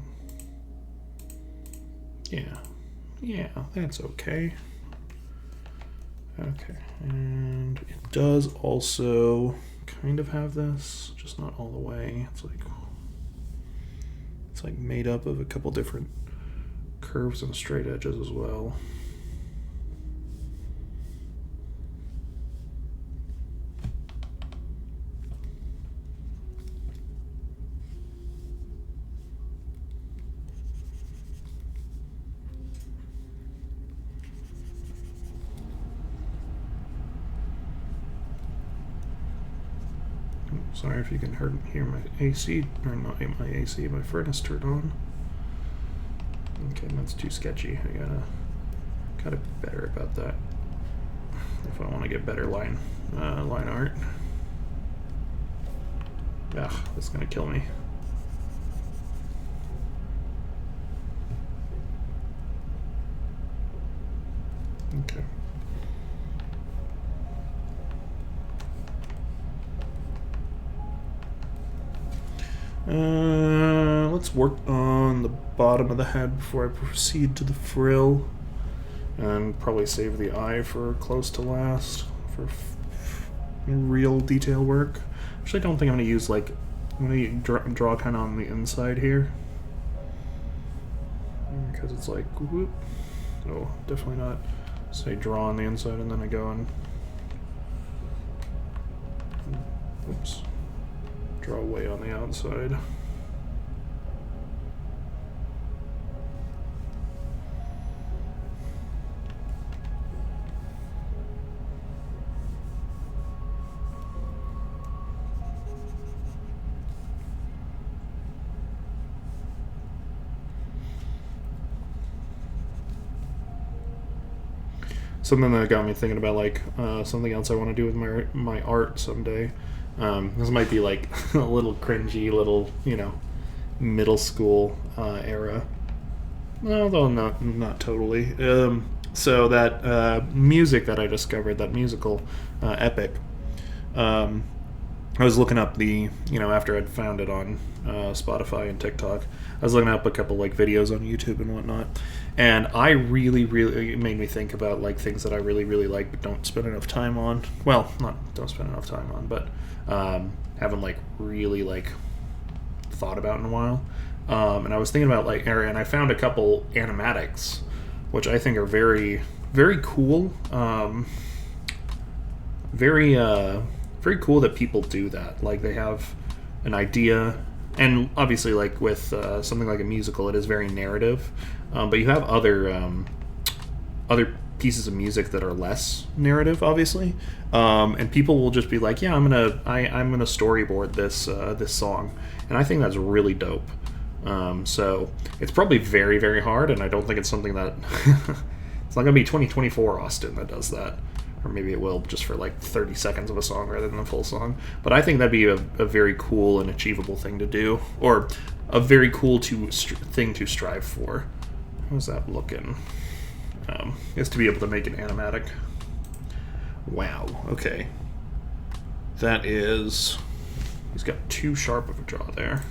Yeah, that's okay. Okay, and it does also kind of have this, just not all the way. It's like made up of a couple different curves and straight edges as well. Sorry if you can hear my AC, or not my AC, my furnace turned on. Okay, that's too sketchy. Gotta be better about that if I want to get better line art. Ugh, that's gonna kill me. Okay. Let's work on the bottom of the head before I proceed to the frill. And probably save the eye for close to last for real detail work. Actually, I don't think I'm going to use, like, I'm going to draw kind of on the inside here. Because it's like, whoop. Oh, definitely not. Say draw on the inside and then I go and, oops, draw away on the outside. Something that got me thinking about, like, something else I want to do with my art someday. This might be like a little cringy, little, you know, middle school era, although not totally. So that music that I discovered, that musical Epic. I was looking up after I'd found it on Spotify and TikTok, I was looking up a couple like videos on YouTube and whatnot, and I really, it made me think about like things that I really, really like but don't spend enough time on. Well, not don't spend enough time on, but haven't like really like thought about in a while. And I was thinking about and I found a couple animatics, which I think are very, very cool. Very cool that people do that. Like, they have an idea, and obviously, like with something like a musical, it is very narrative. But you have other pieces of music that are less narrative, obviously, and people will just be like, "Yeah, I'm gonna storyboard this song," and I think that's really dope. So it's probably very, very hard, and I don't think it's something that it's not gonna be 2024 Austin that does that. Or maybe it will just for like 30 seconds of a song rather than a full song. But I think that'd be a very cool and achievable thing to do, or a very cool thing to strive for. How's that looking? Is to be able to make an animatic. Wow. Okay. That is. He's got too sharp of a jaw there.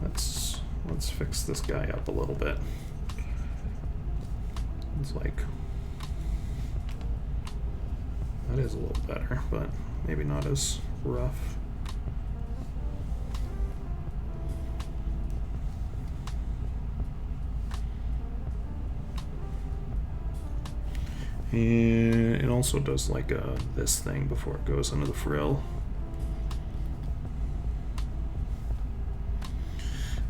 Let's fix this guy up a little bit. It's like. That is a little better, but maybe not as rough. And it also does like this thing before it goes into the frill.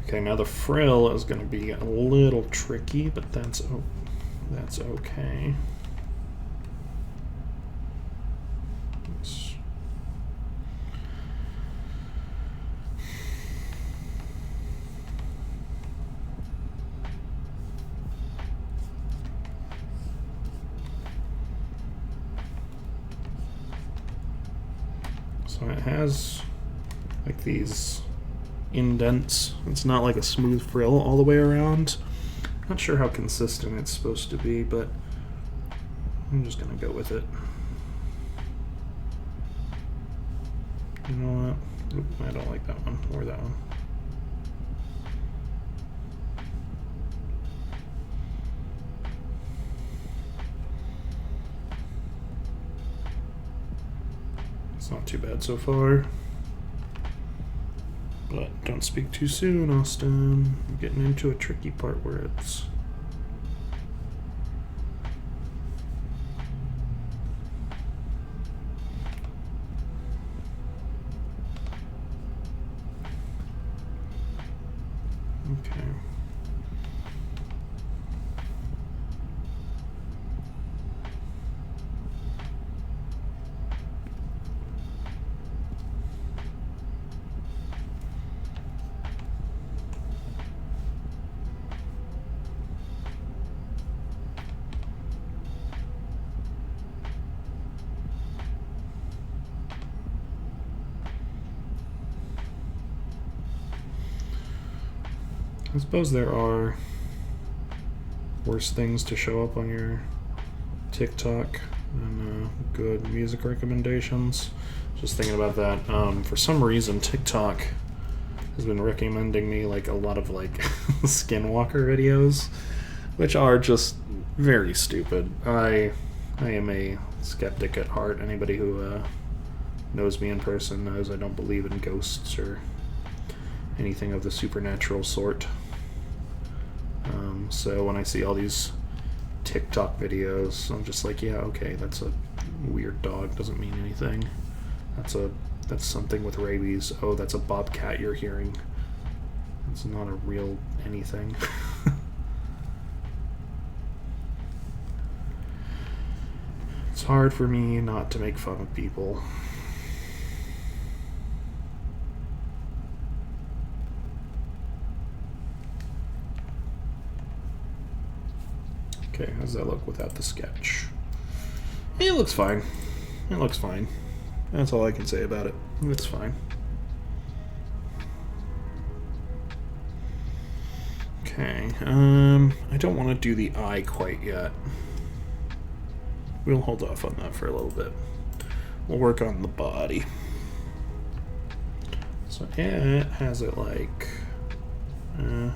Okay, now the frill is going to be a little tricky, but that's okay. So it has like these indents. It's not like a smooth frill all the way around. Not sure how consistent it's supposed to be, but I'm just gonna go with it. You know what? Oop, I don't like that one or that one. Not too bad so far, but don't speak too soon, Austin. I'm getting into a tricky part where it's okay. I suppose there are worse things to show up on your TikTok than good music recommendations. Just thinking about that. For some reason, TikTok has been recommending me like a lot of like Skinwalker videos, which are just very stupid. I am a skeptic at heart. Anybody who knows me in person knows I don't believe in ghosts or anything of the supernatural sort. So when I see all these TikTok videos, I'm just like, yeah, okay, that's a weird dog, doesn't mean anything. That's something with rabies. Oh, that's a bobcat you're hearing. It's not a real anything. It's hard for me not to make fun of people. Okay, how's that look without the sketch? It looks fine. It looks fine. That's all I can say about it. It's fine. Okay, I don't want to do the eye quite yet. We'll hold off on that for a little bit. We'll work on the body. So it has it like, yeah.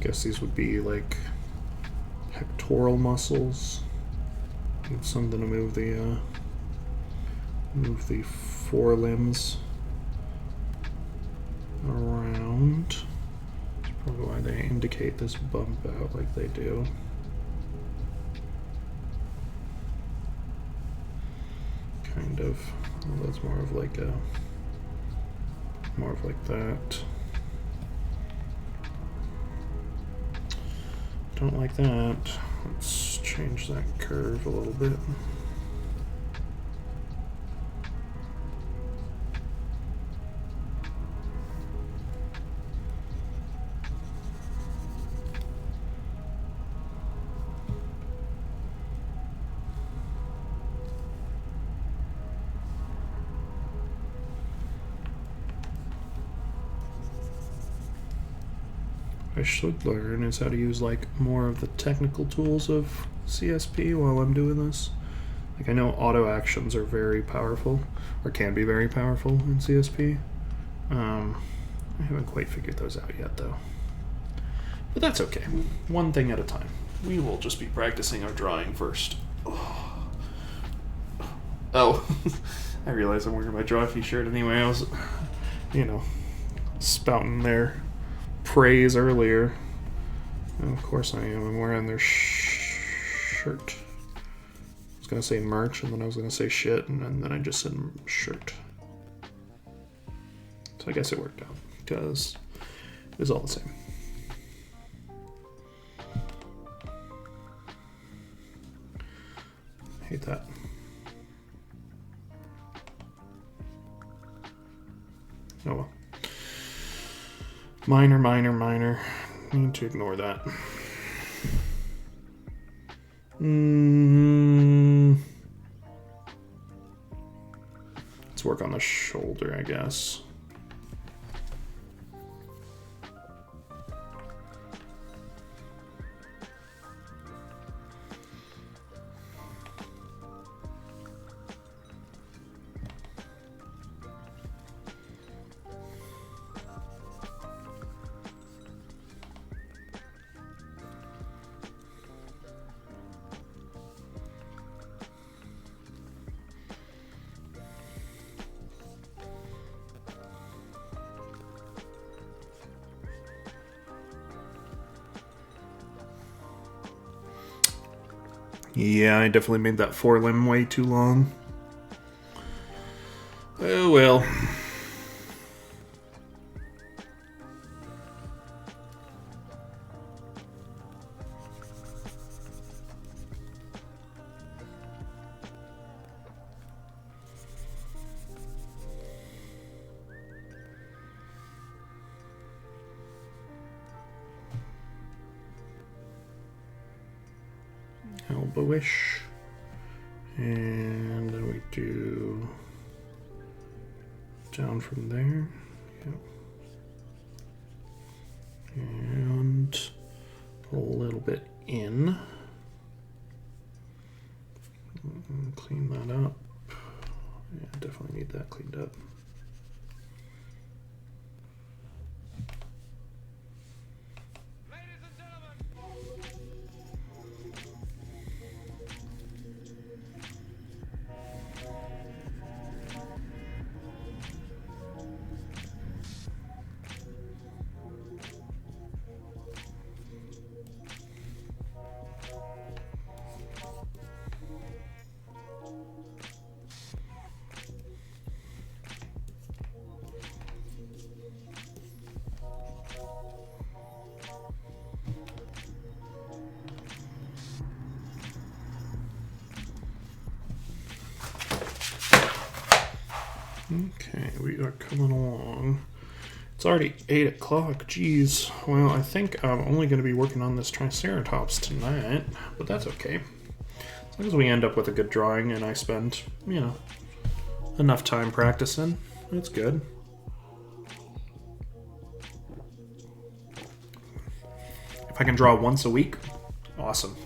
Guess these would be like pectoral muscles. Need something to move the forelimbs around. That's probably why they indicate this bump out like they do. Kind of. Well, that's more of like that. Don't like that. Let's change that curve a little bit. I should learn is how to use like more of the technical tools of CSP while I'm doing this. Like I know auto actions are very powerful, or can be very powerful in CSP. I haven't quite figured those out yet though. But that's okay. One thing at a time. We will just be practicing our drawing first. Oh, I realize I'm wearing my Drawfee shirt anyway. I was, spouting their praise earlier. And of course I am. I'm wearing their shirt. I was going to say merch, and then I was going to say shit, and then I just said shirt. So I guess it worked out, because it was all the same. Hate that. Oh well. Minor. Need to ignore that. Let's work on the shoulder, I guess. Yeah, I definitely made that forelimb way too long. Oh well. elbowish. And then we do down from there. Yep. And a little bit in. Clean that up. Yeah, definitely need that cleaned up. Okay, we are coming along. It's already 8 o'clock, geez. Well, I think I'm only going to be working on this Triceratops tonight, but that's okay. As long as we end up with a good drawing and I spend, you know, enough time practicing, that's good. If I can draw once a week, awesome.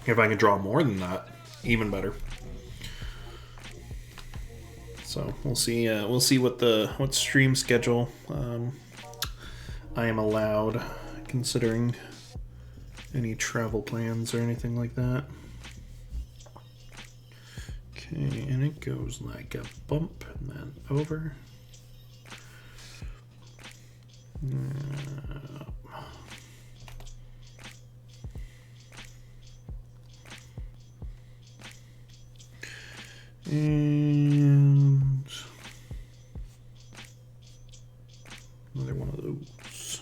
If I can draw more than that, even better. So we'll see what stream schedule I am allowed, considering any travel plans or anything like that. Okay, and it goes like a bump and then over. And another one of those.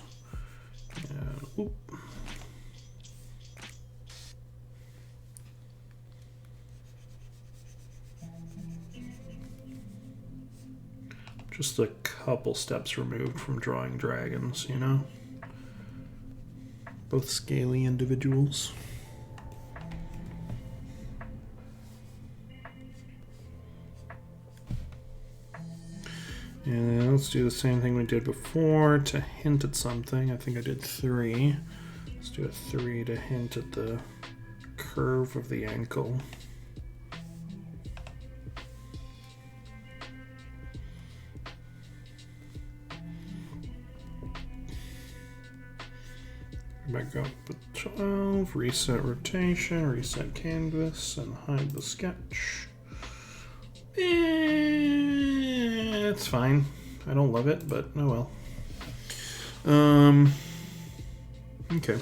Oop. Just a couple steps removed from drawing dragons, you know? Both scaly individuals. And let's do the same thing we did before to hint at something. I think I did 3. Let's do a 3 to hint at the curve of the ankle. Back up with 12, reset rotation, reset canvas, and hide the sketch. It's fine. I don't love it, but oh well. Okay.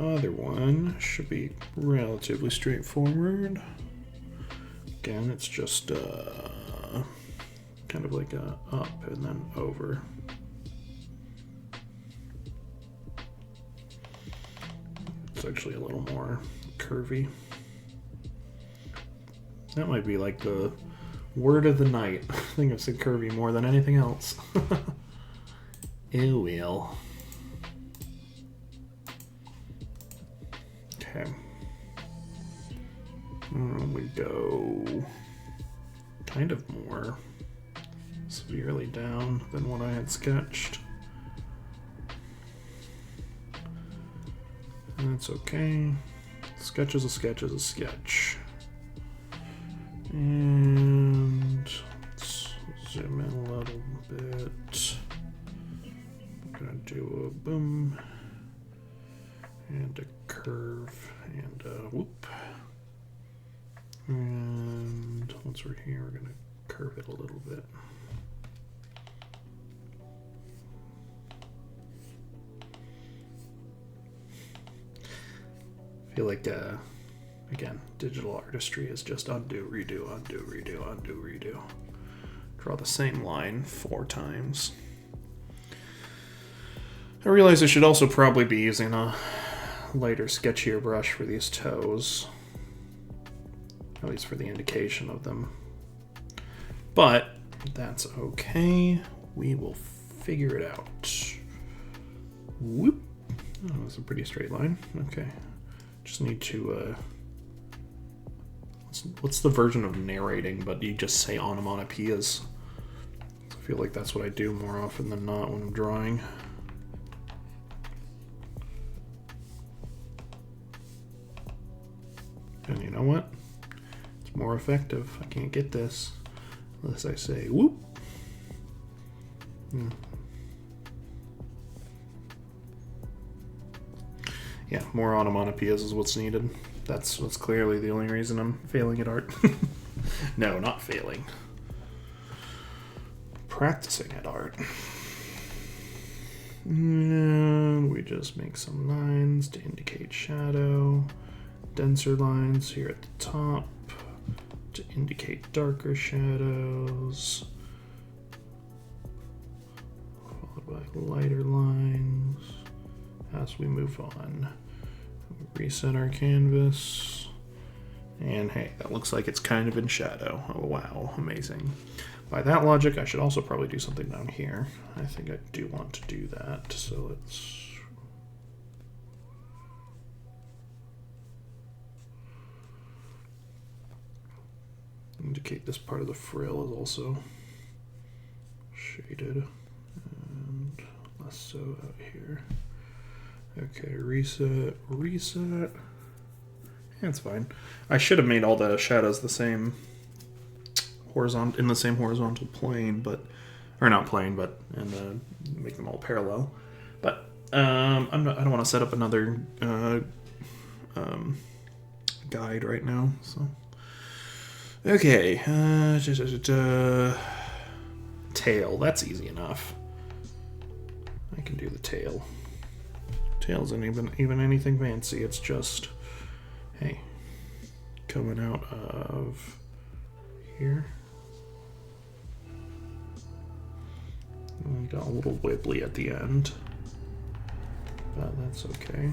Other one should be relatively straightforward. Again, it's just kind of like a up and then over. It's actually a little more curvy. That might be like the word of the night. I think I've said curvy more than anything else. It will. Okay. We go kind of more severely down than what I had sketched. And that's okay. Sketch is a sketch is a sketch. And let's zoom in a little bit. I'm gonna do a boom and a curve and a whoop. And once we're here, we're gonna curve it a little bit. I feel like again, digital artistry is just undo, redo, undo, redo, undo, redo. Draw the same line 4 times. I realize I should also probably be using a lighter, sketchier brush for these toes. At least for the indication of them. But that's okay. We will figure it out. Whoop. Oh, that's a pretty straight line. Okay. Just need to what's the version of narrating, but you just say onomatopoeias. I feel like that's what I do more often than not when I'm drawing. And you know what? It's more effective. I can't get this unless I say whoop. Yeah, more onomatopoeias is what's needed. That's clearly the only reason I'm failing at art. No, not failing. Practicing at art. And we just make some lines to indicate shadow. Denser lines here at the top to indicate darker shadows. Followed by lighter lines as we move on. Reset our canvas. And hey, that looks like it's kind of in shadow. Oh wow, amazing. By that logic, I should also probably do something down here. I think I do want to do that, so let's... indicate this part of the frill is also shaded, and less so out here. Okay, reset. That's fine. I should have made all the shadows the same in the same horizontal plane, but and make them all parallel. But I don't want to set up another guide right now. So okay, tail. That's easy enough. I can do the tail. Tail isn't even anything fancy. It's just, hey, coming out of here. We got a little wibbly at the end, but that's okay.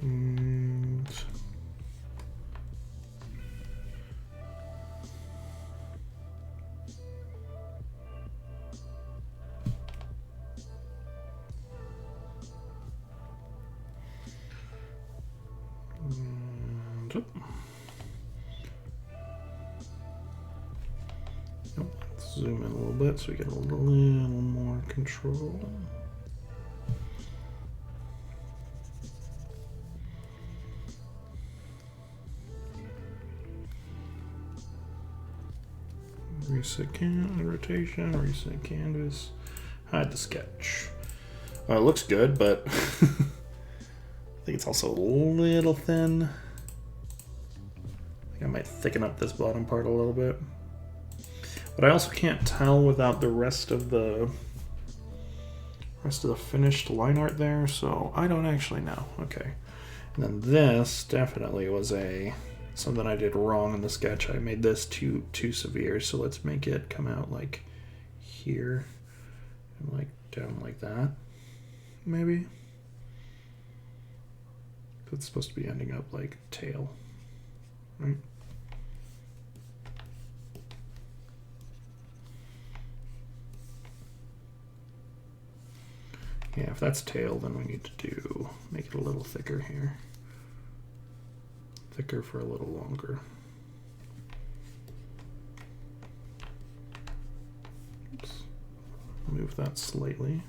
And let's zoom in a little bit so we get a little more control. Reset rotation, reset canvas, hide the sketch. It looks good, but I think it's also a little thin. I think I might thicken up this bottom part a little bit. But I also can't tell without the rest of the finished line art there, so I don't actually know. Okay. And then this definitely was something I did wrong in the sketch. I made this too severe, so let's make it come out like here and like down like that, maybe. It's supposed to be ending up like tail, right? Yeah, if that's tail, then we need to make it a little thicker here. Thicker for a little longer. Oops. Move that slightly.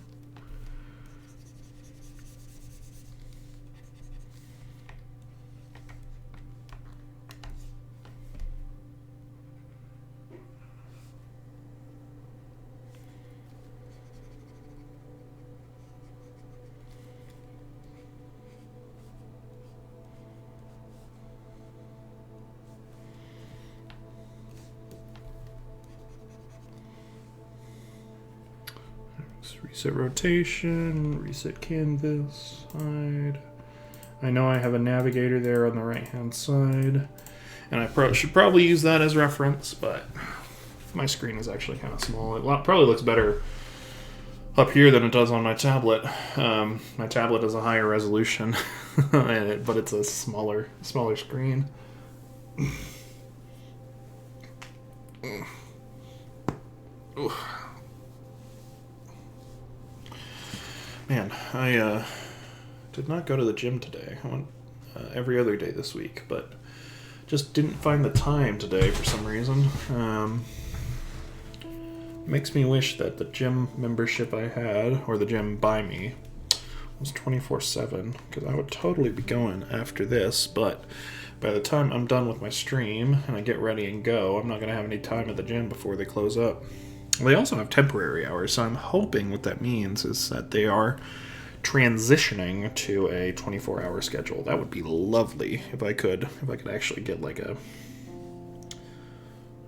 Reset rotation, reset canvas, hide. I know I have a navigator there on the right hand side, and I should probably use that as reference, but my screen is actually kind of small. It probably looks better up here than it does on my tablet. My tablet has a higher resolution, but it's a smaller screen. Man, I did not go to the gym today. every other day this week, but just didn't find the time today for some reason. Makes me wish that the gym membership I had, or the gym by me, was 24/7, because I would totally be going after this, but by the time I'm done with my stream and I get ready and go, I'm not going to have any time at the gym before they close up. They also have temporary hours, so I'm hoping what that means is that they are transitioning to a 24-hour schedule. That would be lovely if I could actually get like a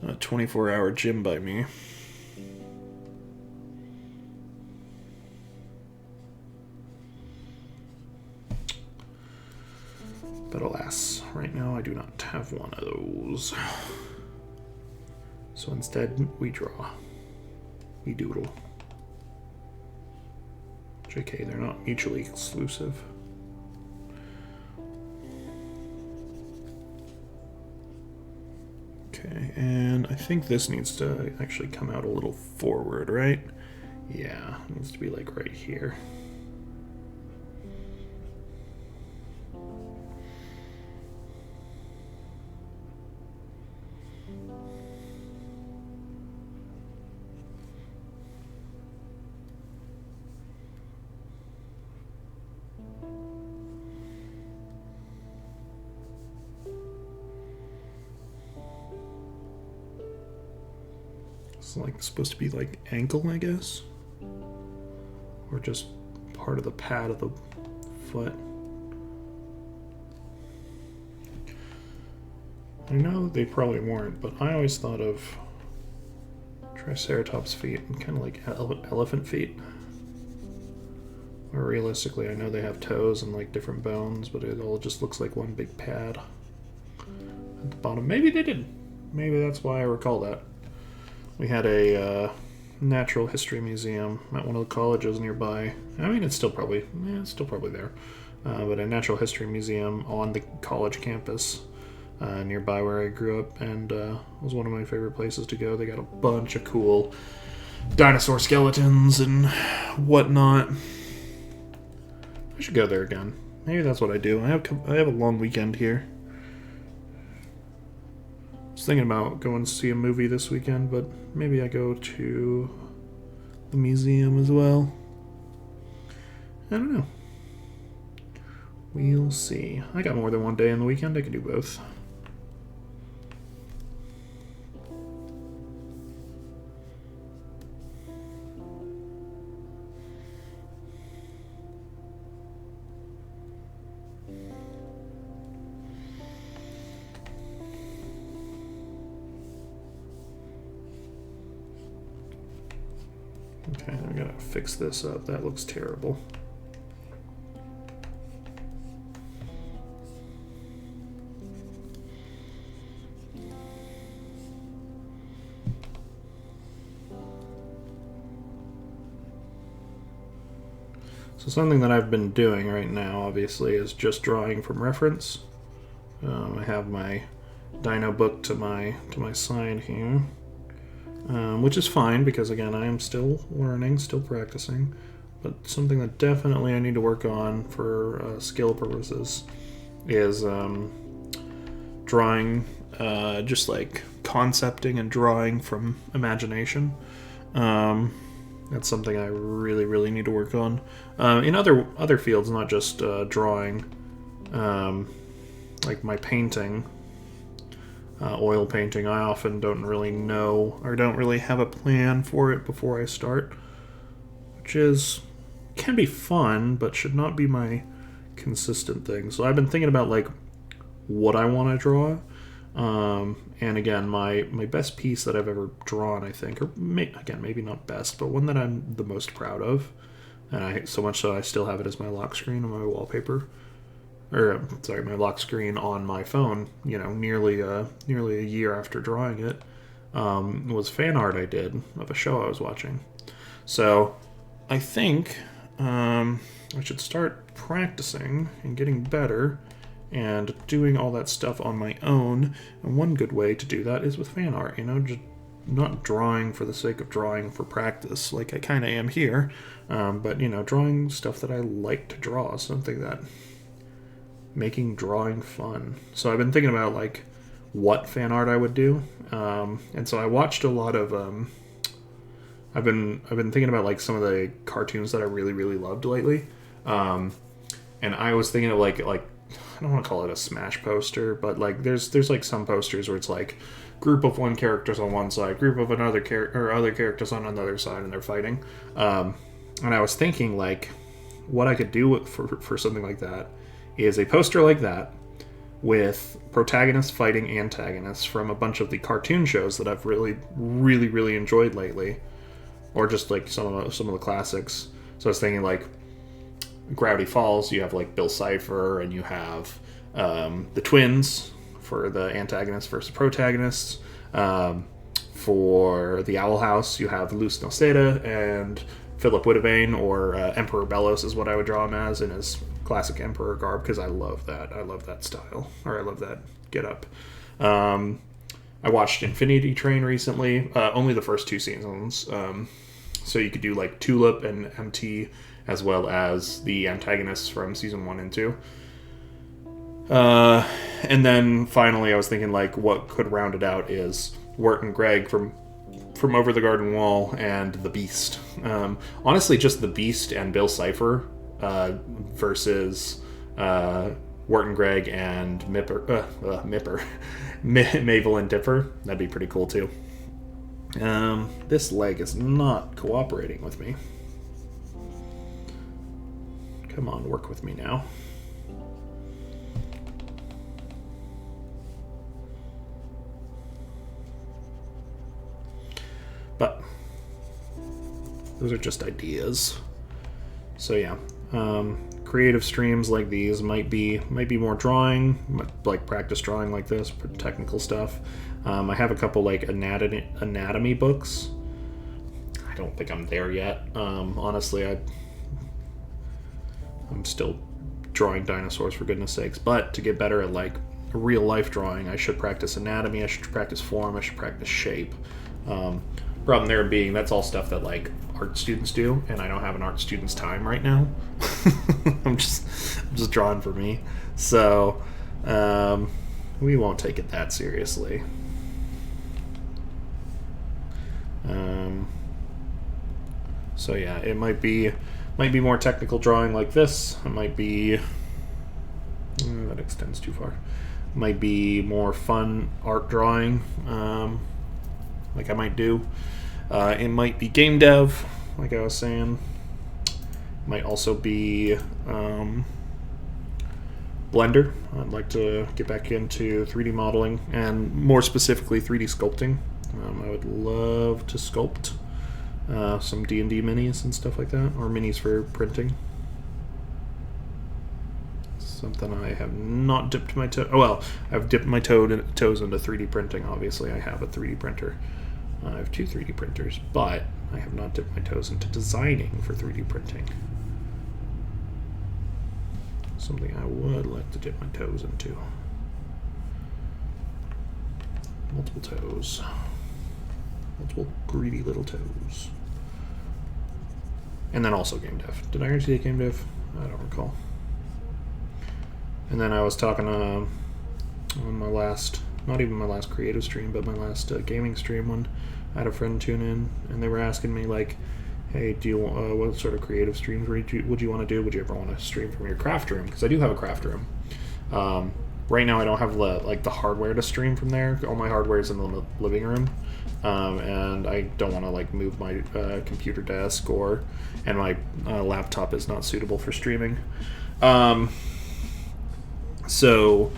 24-hour gym by me. But alas, right now I do not have one of those. So instead, we draw. We doodle. JK, they're not mutually exclusive. Okay, and I think this needs to actually come out a little forward, right? Yeah, it needs to be like right here. It's like supposed to be like ankle, I guess, or just part of the pad of the foot. I know they probably weren't, but I always thought of Triceratops feet and kind of like elephant feet. Or realistically, I know they have toes and like different bones, but it all just looks like one big pad at the bottom. Maybe they didn't. Maybe that's why I recall that. We had a natural history museum at one of the colleges nearby. I mean, it's still probably there. But a natural history museum on the college campus nearby where I grew up, and it was one of my favorite places to go. They got a bunch of cool dinosaur skeletons and whatnot. I should go there again. Maybe that's what I do. I have a long weekend here. I was thinking about going to see a movie this weekend, but maybe I go to the museum as well. I don't know. We'll see. I got more than one day in the weekend. I can do both. Okay, I gotta fix this up. That looks terrible. So something that I've been doing right now, obviously, is just drawing from reference. I have my Dino book to my side here. Which is fine because, again, I am still learning, still practicing, but something that definitely I need to work on for skill purposes is drawing, just like concepting and drawing from imagination. That's something I really, really need to work on. In other fields, not just drawing, like my painting. Oil painting, I often don't really know or don't really have a plan for it before I start, which can be fun, but should not be my consistent thing. So I've been thinking about like what I want to draw, and again, my best piece that I've ever drawn, I think, or maybe not best, but one that I'm the most proud of, and so much so I still have it as my lock screen on my wallpaper. My lock screen on my phone, nearly a year after drawing it, was fan art I did of a show I was watching. So I think I should start practicing and getting better and doing all that stuff on my own. And one good way to do that is with fan art, just not drawing for the sake of drawing for practice, like I kind of am here, but, drawing stuff that I like to draw, something that making drawing fun. So I've been thinking about like what fan art I would do, and so I watched a lot of. I've been thinking about like some of the cartoons that I really loved lately, and I was thinking of like I don't want to call it a smash poster, but like there's like some posters where it's like group of one characters on one side, group of another or other characters on another side, and they're fighting. And I was thinking like what I could do for something like that is a poster like that with protagonists fighting antagonists from a bunch of the cartoon shows that I've really enjoyed lately, or just like some of the classics. So I was thinking like Gravity Falls, you have like Bill Cipher, and you have the twins for the antagonists versus protagonists. For the Owl House, you have Luz Noceda and Philip Witteveen, or Emperor Bellos is what I would draw him as in his classic Emperor garb, because I love that. I love that style, or I love that get-up. I watched Infinity Train recently, only the first 2 seasons. So you could do like Tulip and MT, as well as the antagonists from season 1 and 2. And then finally I was thinking like what could round it out is Wirt and Greg from Over the Garden Wall and the Beast. Honestly, just the Beast and Bill Cipher versus Wirt and Greg and Mabel and Dipper. That'd be pretty cool too. This leg is not cooperating with me. Come on, work with me now. But those are just ideas. So yeah, creative streams like these might be more drawing, like practice drawing like this, technical stuff. I have a couple like anatomy books. I don't think I'm there yet. Honestly, I'm still drawing dinosaurs, for goodness sakes. But to get better at like real life drawing, I should practice anatomy, I should practice form, I should practice shape. Problem there being that's all stuff that like art students do, and I don't have an art student's time right now. I'm just drawing for me. So we won't take it that seriously. So yeah, it might be more technical drawing like this. It might be that extends too far. It might be more fun art drawing, like I might do. It might be game dev, like I was saying. It might also be Blender. I'd like to get back into 3D modeling, and more specifically 3D sculpting. I would love to sculpt some D&D minis and stuff like that, or minis for printing. Something I have not dipped my toe. Oh well, I've dipped my toes into 3D printing. Obviously, I have a 3D printer. I have 2 3D printers, but I have not dipped my toes into designing for 3D printing. Something I would like to dip my toes into. Multiple toes. Multiple greedy little toes. And then also game dev. Did I already say game dev? I don't recall. And then I was talking on my last, not even my last creative stream, but my last gaming stream, when I had a friend tune in, and they were asking me like, hey, do you what sort of creative streams would you want to do? Would you ever want to stream from your craft room? Because I do have a craft room. Right now I don't have the hardware to stream from there. All my hardware is in the living room, and I don't want to like move my computer desk, and my laptop is not suitable for streaming. So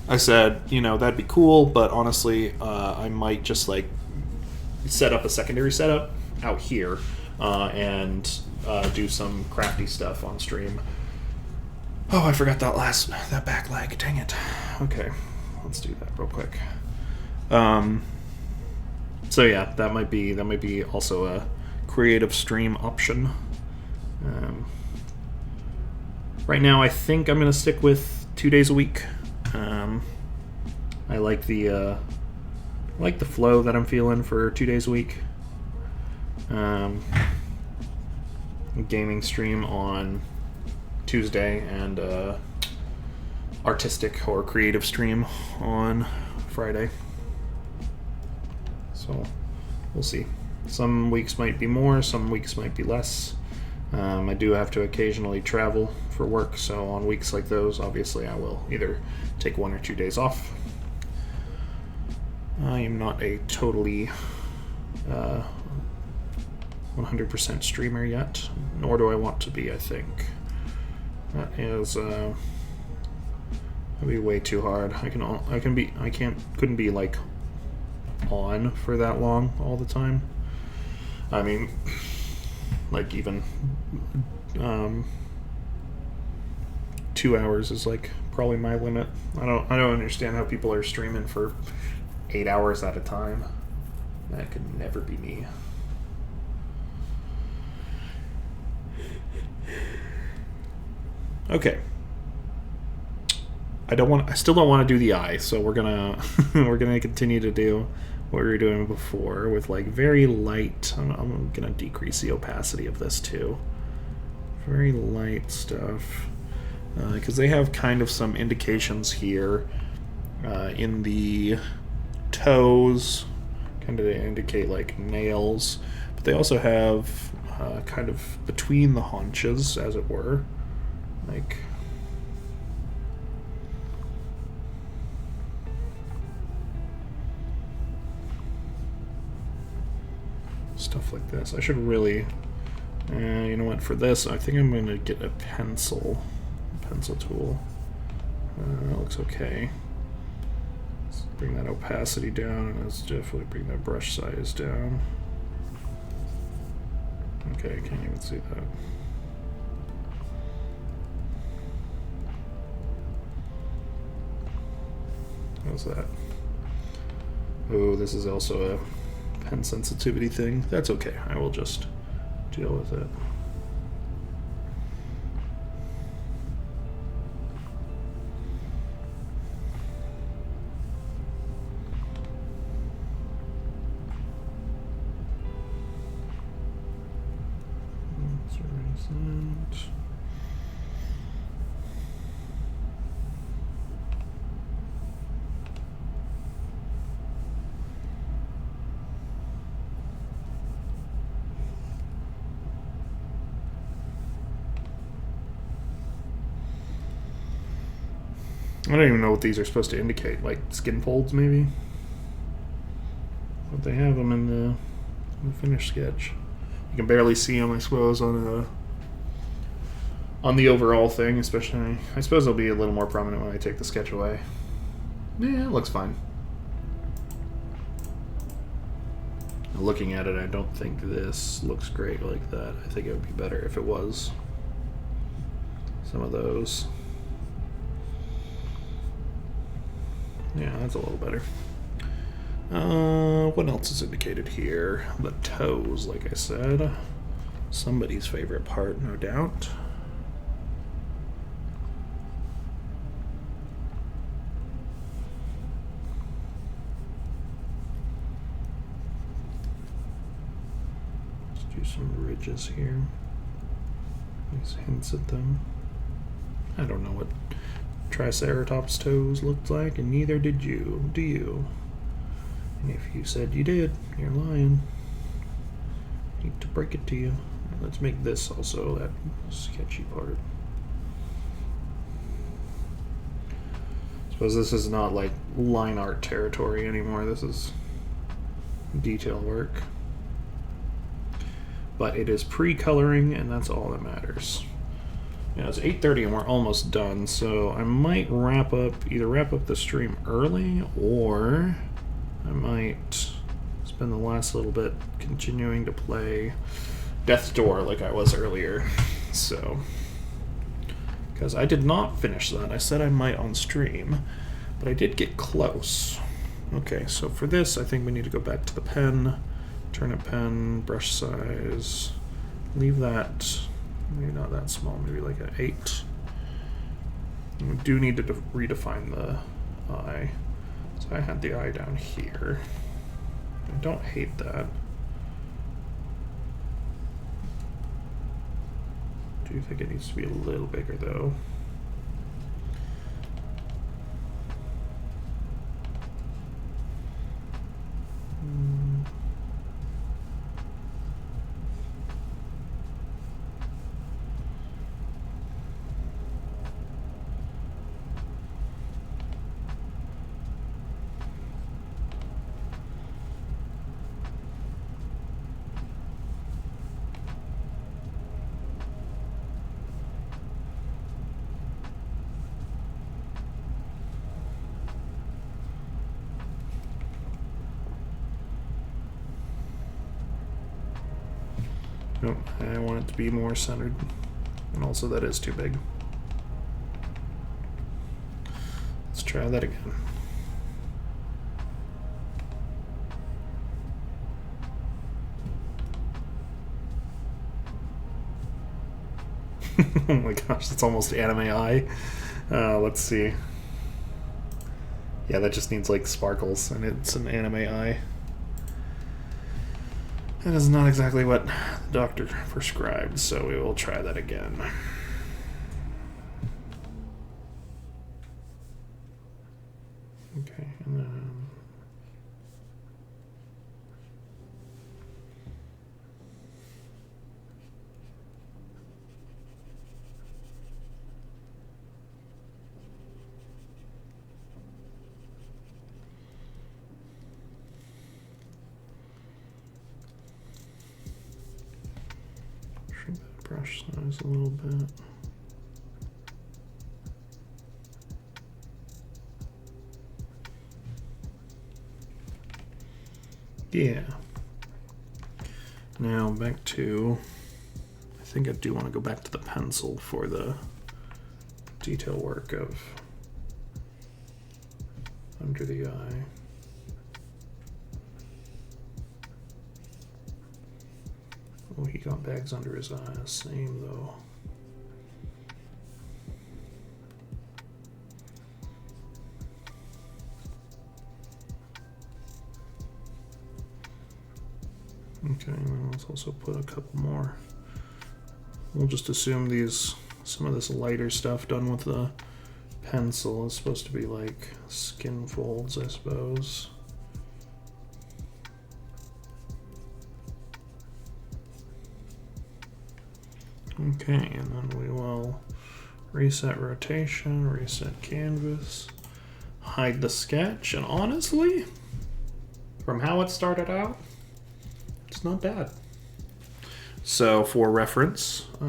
I said, that'd be cool, but honestly, I might just like set up a secondary setup out here and do some crafty stuff on stream. Oh, I forgot that back leg. Dang it. Okay, let's do that real quick. So yeah, that might be also a creative stream option. Right now, I think I'm gonna stick with 2 days a week. I like the flow that I'm feeling for 2 days a week. Gaming stream on Tuesday and artistic or creative stream on Friday. So we'll see. Some weeks might be more, some weeks might be less. I do have to occasionally travel for work, so on weeks like those, obviously I will either take 1 or 2 days off. I am not a totally 100% streamer yet, nor do I want to be, I think. That is that'd be way too hard. Couldn't be like on for that long all the time. I mean, like even 2 hours is like probably my limit. I don't understand how people are streaming for 8 hours at a time. That could never be me. Okay. I still don't want to do the eye, so we're gonna we're gonna continue to do what we were doing before with like very light. I'm gonna decrease the opacity of this too. Very light stuff, because they have kind of some indications here in the toes, kind of to indicate like nails, but they also have kind of between the haunches, as it were, like. Stuff like this. I should really, you know what, for this, I think I'm going to get a pencil tool. That looks okay. Let's bring that opacity down, and let's definitely bring that brush size down. Okay, I can't even see that. How's that? Oh, this is also a pen sensitivity thing. That's okay. I will just deal with it. Let's erase that. I don't even know what these are supposed to indicate, like skin folds maybe? But they have them in the finished sketch. You can barely see them, I suppose, on the overall thing, especially. I suppose they'll be a little more prominent when I take the sketch away. Yeah, it looks fine. Looking at it, I don't think this looks great like that. I think it would be better if it was some of those. Yeah, that's a little better. What else is indicated here? The toes, like I said. Somebody's favorite part, no doubt. Let's do some ridges here. These hints at them. I don't know what Triceratops toes looked like, and neither did you, do you? And if you said you did, you're lying. I need to break it to you. Let's make this also that sketchy part. Suppose this is not like line art territory anymore. This is detail work. But it is pre-coloring, and that's all that matters. Yeah, it's 8:30 and we're almost done, so I might either wrap up the stream early, or I might spend the last little bit continuing to play Death's Door like I was earlier. So, because I did not finish that. I said I might on stream, but I did get close. Okay, so for this, I think we need to go back to the pen, turnip pen, brush size, leave that. Maybe not that small, maybe like an 8. We do need to redefine the eye. So I had the eye down here. I don't hate that. Do think it needs to be a little bigger though. Nope, I want it to be more centered. And also that is too big. Let's try that again. Oh my gosh, that's almost anime eye. Let's see. Yeah, that just needs like sparkles, and it's an anime eye. That is not exactly what the doctor prescribed, so we will try that again. Okay, and then... shrink that brush size a little bit. Yeah. Now back to, I think I do want to go back to the pencil for the detail work of under the eye. Oh, he got bags under his eyes. Same though. Okay, and then let's also put a couple more. We'll just assume some of this lighter stuff done with the pencil is supposed to be like skin folds, I suppose. Okay, and then we will reset rotation, reset canvas, hide the sketch, and honestly, from how it started out, it's not bad. So for reference, we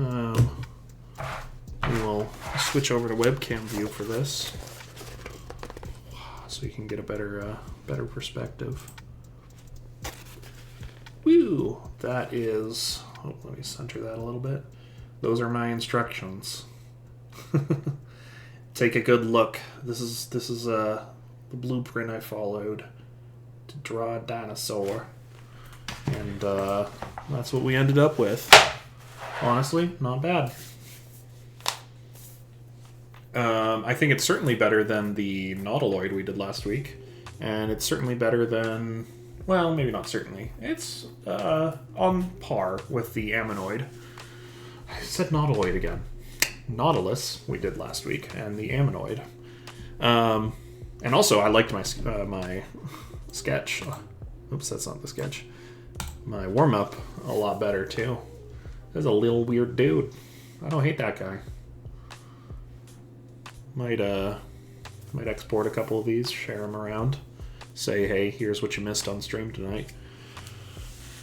will switch over to webcam view for this, so you can get a better perspective. Woo! That is. Oh, let me center that a little bit. Those are my instructions. Take a good look. This is the blueprint I followed to draw a dinosaur. And that's what we ended up with. Honestly, not bad. I think it's certainly better than the Nautiloid we did last week. And it's certainly better than... Well, maybe not certainly. It's on par with the Ammonoid. I said Nautiloid again. Nautilus we did last week, and the Ammonoid. And also, I liked my my sketch. Oops, that's not the sketch. My warm-up a lot better, too. There's a little weird dude. I don't hate that guy. Might export a couple of these, share them around. Say, hey, here's what you missed on stream tonight.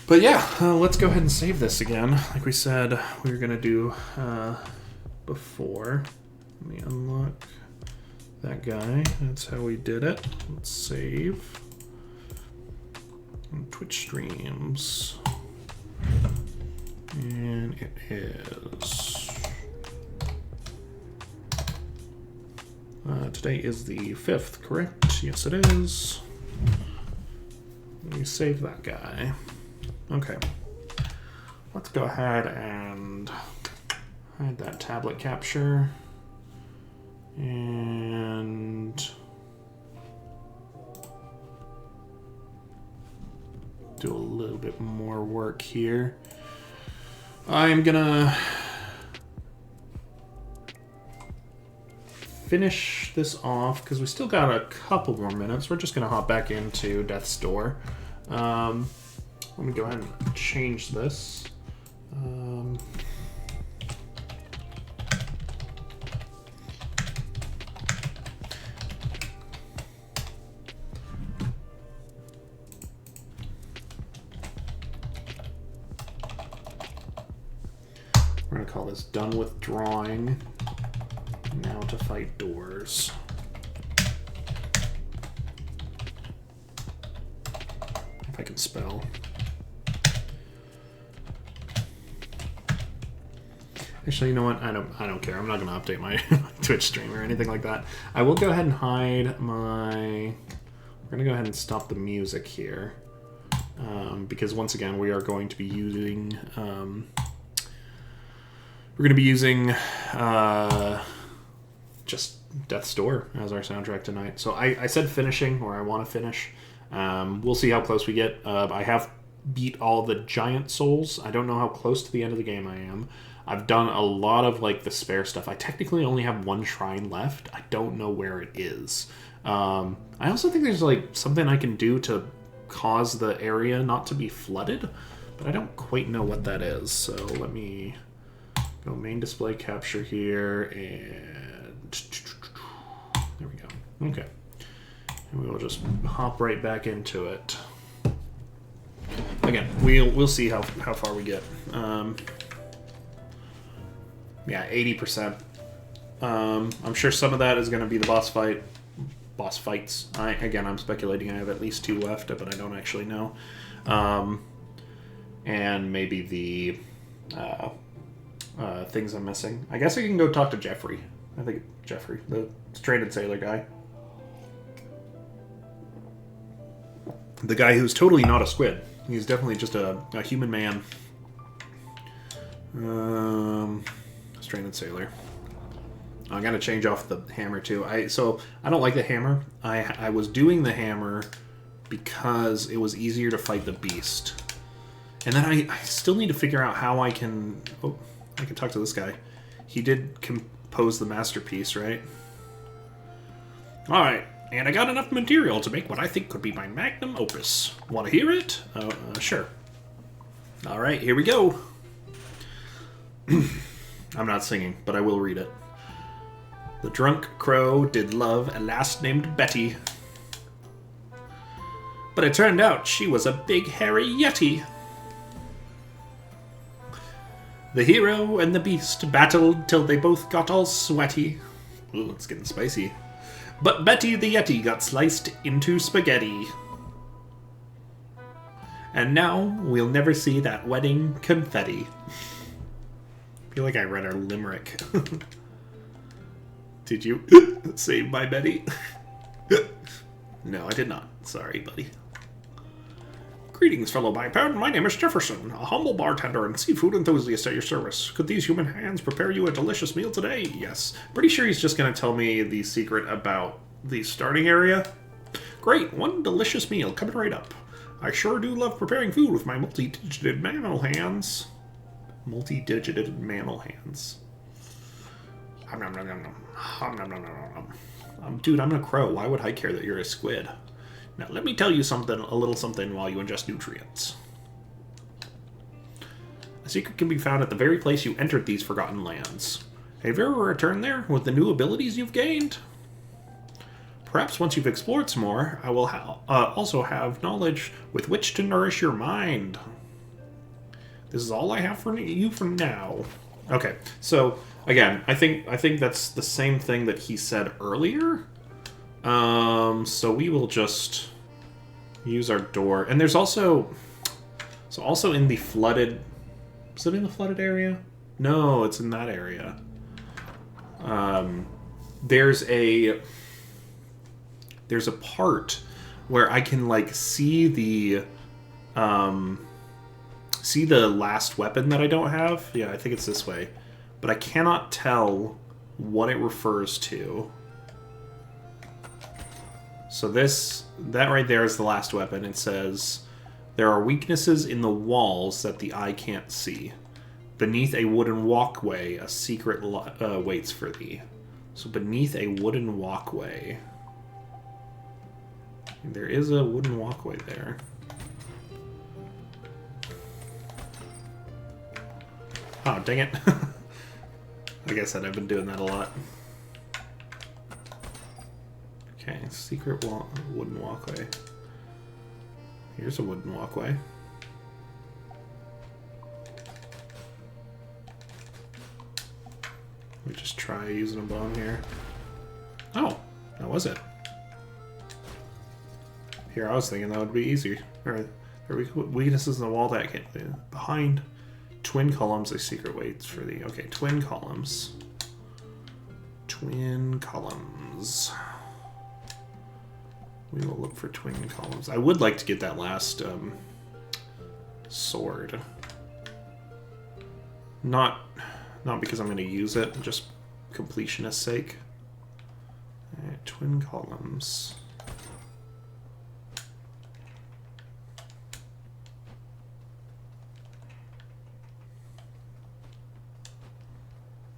But yeah, let's go ahead and save this again. Like we said, we were going to do before. Let me unlock that guy. That's how we did it. Let's save. And Twitch streams. And it is... today is the 5th, correct? Yes, it is. Let me save that guy. Okay. Let's go ahead and hide that tablet capture. And do a little bit more work here. I'm gonna finish this off because we still got a couple more minutes. We're just gonna hop back into Death's Door. Let me go ahead and change this. We're gonna call this Done with Drawing. Now to fight doors. If I can spell. Actually, you know what? I don't care. I'm not going to update my Twitch stream or anything like that. I will go ahead and hide my... We're going to go ahead and stop the music here. Because once again, we are going to be using... we're going to be using just Death's Door as our soundtrack tonight. So I said finishing, or I want to finish. We'll see how close we get. I have beat all the giant souls. I don't know how close to the end of the game I am. I've done a lot of like the spare stuff. I technically only have one shrine left. I don't know where it is. I also think there's like something I can do to cause the area not to be flooded, but I don't quite know what that is. So let me go main display capture here, and there we go. Okay. And we will just hop right back into it. Again, we'll see how far we get. Yeah, 80%. I'm sure some of that is going to be the boss fights. I'm speculating I have at least 2 left, but I don't actually know. And maybe the things I'm missing. I guess I can go talk to Jeffrey. I think Jeffrey, the stranded sailor guy. The guy who's totally not a squid. He's definitely just a human man. Stranded sailor. I gotta change off the hammer too. So I don't like the hammer. I was doing the hammer because it was easier to fight the beast. And then I still need to figure out how I can... Oh, I can talk to this guy. He did compose the masterpiece, right? Alright, and I got enough material to make what I think could be my magnum opus. Want to hear it? Sure. Alright, here we go. I'm not singing, but I will read it. The drunk crow did love a lass named Betty. But it turned out she was a big hairy yeti. The hero and the beast battled till they both got all sweaty. Ooh, it's getting spicy. But Betty the yeti got sliced into spaghetti. And now we'll never see that wedding confetti. I feel like I read our limerick. Did you save my Betty? No, I did not. Sorry, buddy. Greetings, fellow biped. My name is Jefferson, a humble bartender and seafood enthusiast at your service. Could these human hands prepare you a delicious meal today? Yes. Pretty sure he's just going to tell me the secret about the starting area. Great, one delicious meal coming right up. I sure do love preparing food with my multi-digited mammal hands. Multi-digited mammal hands. Dude, I'm a crow. Why would I care that you're a squid? Now, let me tell you a little something while you ingest nutrients. A secret can be found at the very place you entered these forgotten lands. Have you ever returned there with the new abilities you've gained? Perhaps once you've explored some more, I will also have knowledge with which to nourish your mind. This is all I have for you for now. Okay, so again, I think that's the same thing that he said earlier. So we will just use our door. And there's also in the flooded... Is it in the flooded area? No, it's in that area. There's a part where I can like see the last weapon that I don't have. Yeah, I think it's this way. But I cannot tell what it refers to. So that right there is the last weapon. It says, there are weaknesses in the walls that the eye can't see. Beneath a wooden walkway, a secret waits for thee. So beneath a wooden walkway. There is a wooden walkway there. Oh, dang it. Like I said, I've been doing that a lot. Okay, secret wooden walkway. Here's a wooden walkway. Let me just try using a bone here. Oh, that was it. Here, I was thinking that would be easier. Alright, there we go. Weaknesses in the wall that can behind Twin columns, a secret waits for the... Okay, twin columns. Twin columns. We will look for twin columns. I would like to get that last sword. Not because I'm going to use it, just completionist's sake. Alright, twin columns.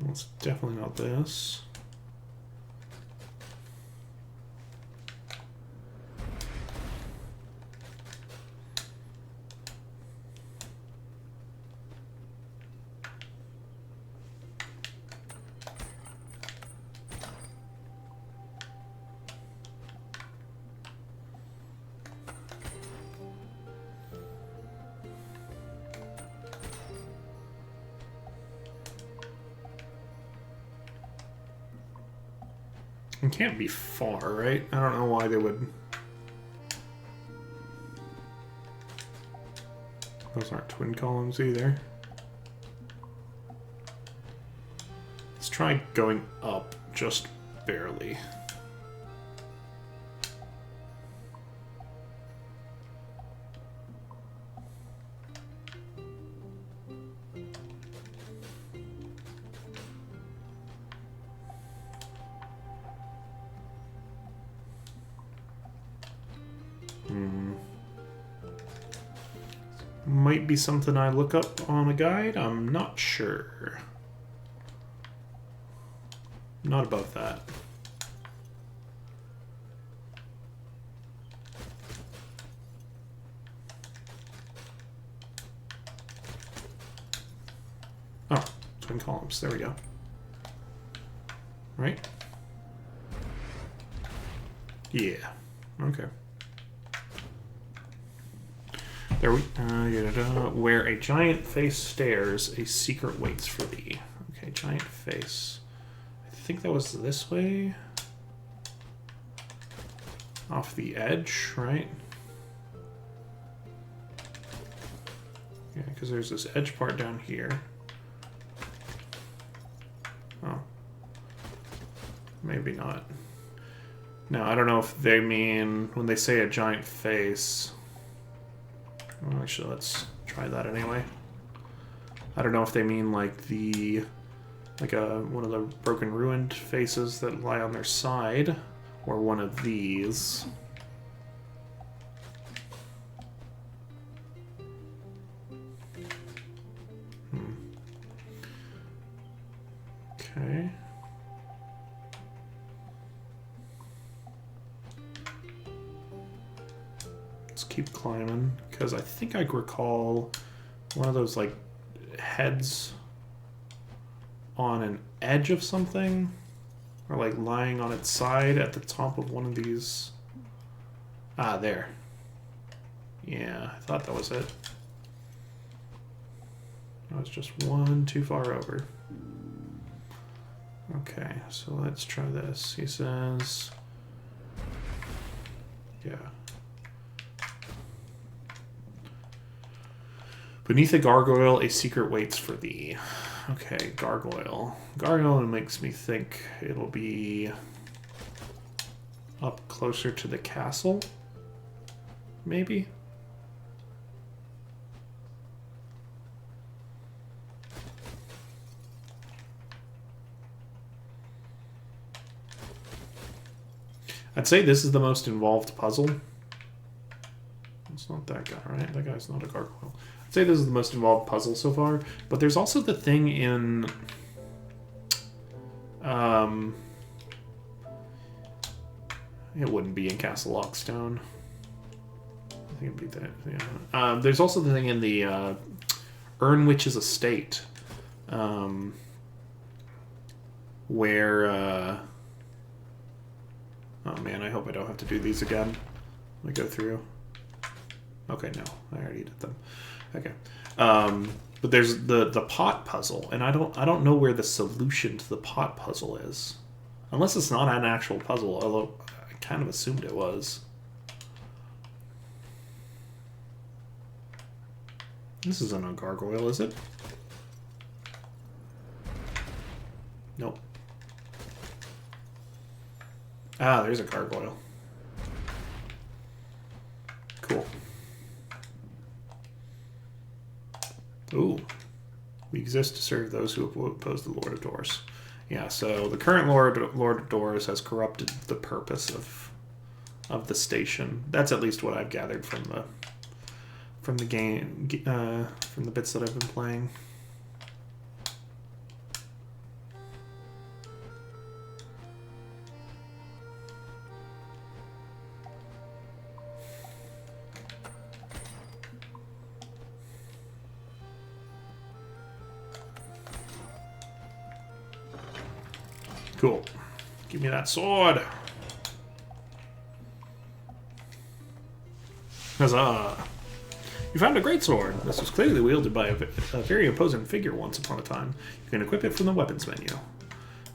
Well, it's definitely not this. It can't be far, right? I don't know why they would... Those aren't twin columns either. Let's try going up just barely. Might be something I look up on a guide. I'm not sure. Not above that. Oh, twin columns. There we go. Right? Yeah. Okay. There we where a giant face stares, a secret waits for thee. Okay, giant face. I think that was this way. Off the edge, right? Yeah, because there's this edge part down here. Oh. Maybe not. Now, I don't know if they mean, when they say a giant face... Well, actually, let's try that anyway. I don't know if they mean like one of the broken ruined faces that lie on their side, or one of these. Okay. Keep climbing, because I think I recall one of those like heads on an edge of something, or like lying on its side at the top of one of these. Ah, there. Yeah, I thought that was it. I was just one too far over. Okay, so let's try this. He says, yeah. Beneath a gargoyle, a secret waits for thee. Okay, gargoyle. Gargoyle makes me think it'll be up closer to the castle, maybe? I'd say this is the most involved puzzle. It's not that guy, right? That guy's not a gargoyle. I'd say this is the most involved puzzle so far, but there's also the thing in... it wouldn't be in Castle Lockstone. I think it'd be that, yeah. There's also the thing in the Urnwitch's estate, where... oh man, I hope I don't have to do these again. Let me go through. Okay, no, I already did them. Okay, but there's the pot puzzle, and I don't know where the solution to the pot puzzle is, unless it's not an actual puzzle. Although I kind of assumed it was. This isn't a gargoyle, is it? Nope. Ah, there's a gargoyle. Cool. Ooh. We exist to serve those who oppose the Lord of Doors. Yeah, so the current Lord of Doors has corrupted the purpose of the station. That's at least what I've gathered from the game, from the bits that I've been playing. Cool. Give me that sword. Huzzah. You found a great sword. This was clearly wielded by a very opposing figure once upon a time. You can equip it from the weapons menu.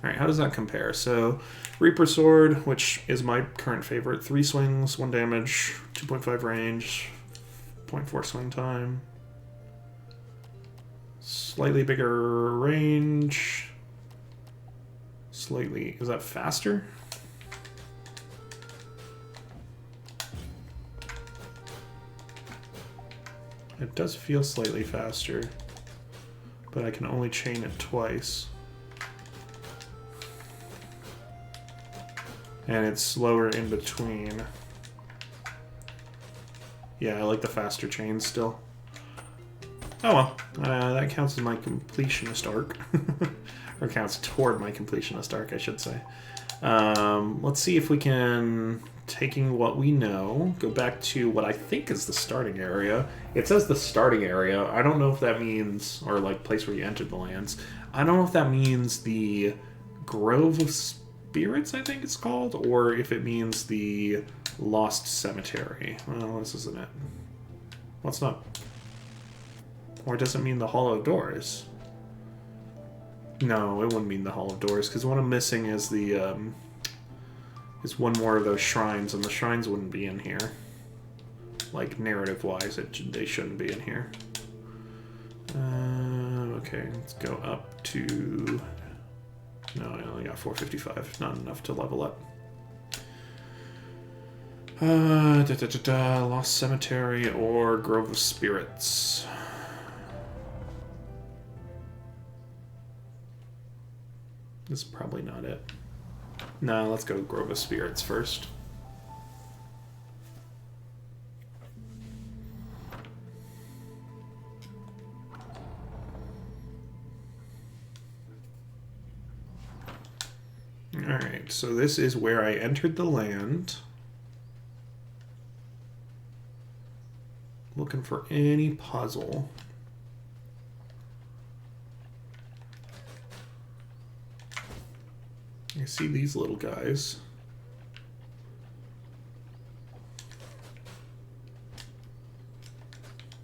Alright, how does that compare? So, Reaper Sword, which is my current favorite. 3 swings, 1 damage, 2.5 range, 0.4 swing time. Slightly bigger range. Slightly... Is that faster? It does feel slightly faster, but I can only chain it twice. And it's slower in between. Yeah, I like the faster chains still. Oh well, that counts as my completionist arc. Or counts toward my completionist arc, I should say. Let's see if we can, taking what we know, go back to what I think is the starting area. It says the starting area. I don't know if that means, or like place where you entered the lands. I don't know if that means the Grove of Spirits, I think it's called, or if it means the Lost Cemetery. Well, this isn't it. Well, it's not. Or does it mean the Hall of Doors? No, it wouldn't mean the Hall of Doors, because what I'm missing is the, is one more of those shrines, and the shrines wouldn't be in here. Like, narrative-wise, they shouldn't be in here. Okay, let's go up to... No, I only got 455. Not enough to level up. Lost Cemetery or Grove of Spirits. This is probably not it. No, let's go Grove of Spirits first. Alright, so this is where I entered the land. Looking for any puzzle. I see these little guys.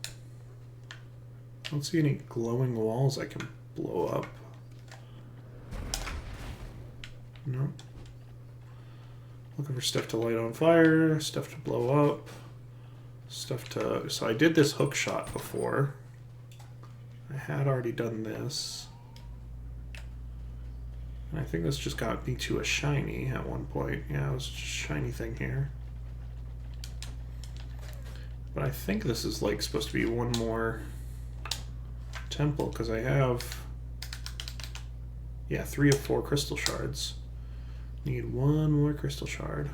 I don't see any glowing walls I can blow up. No. Looking for stuff to light on fire, stuff to blow up, stuff to... So I did this hook shot before. I had already done this. And I think this just got me to a shiny at one point. Yeah, it was just a shiny thing here. But I think this is like supposed to be one more temple, because I have... Yeah, 3 of 4 crystal shards. Need 1 more crystal shard.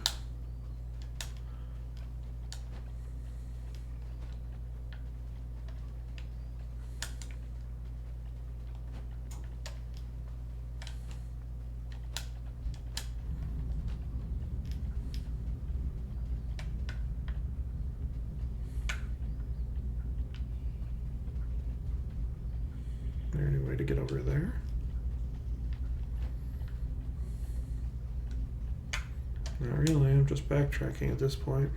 Is there any way to get over there? Not really, I'm just backtracking at this point.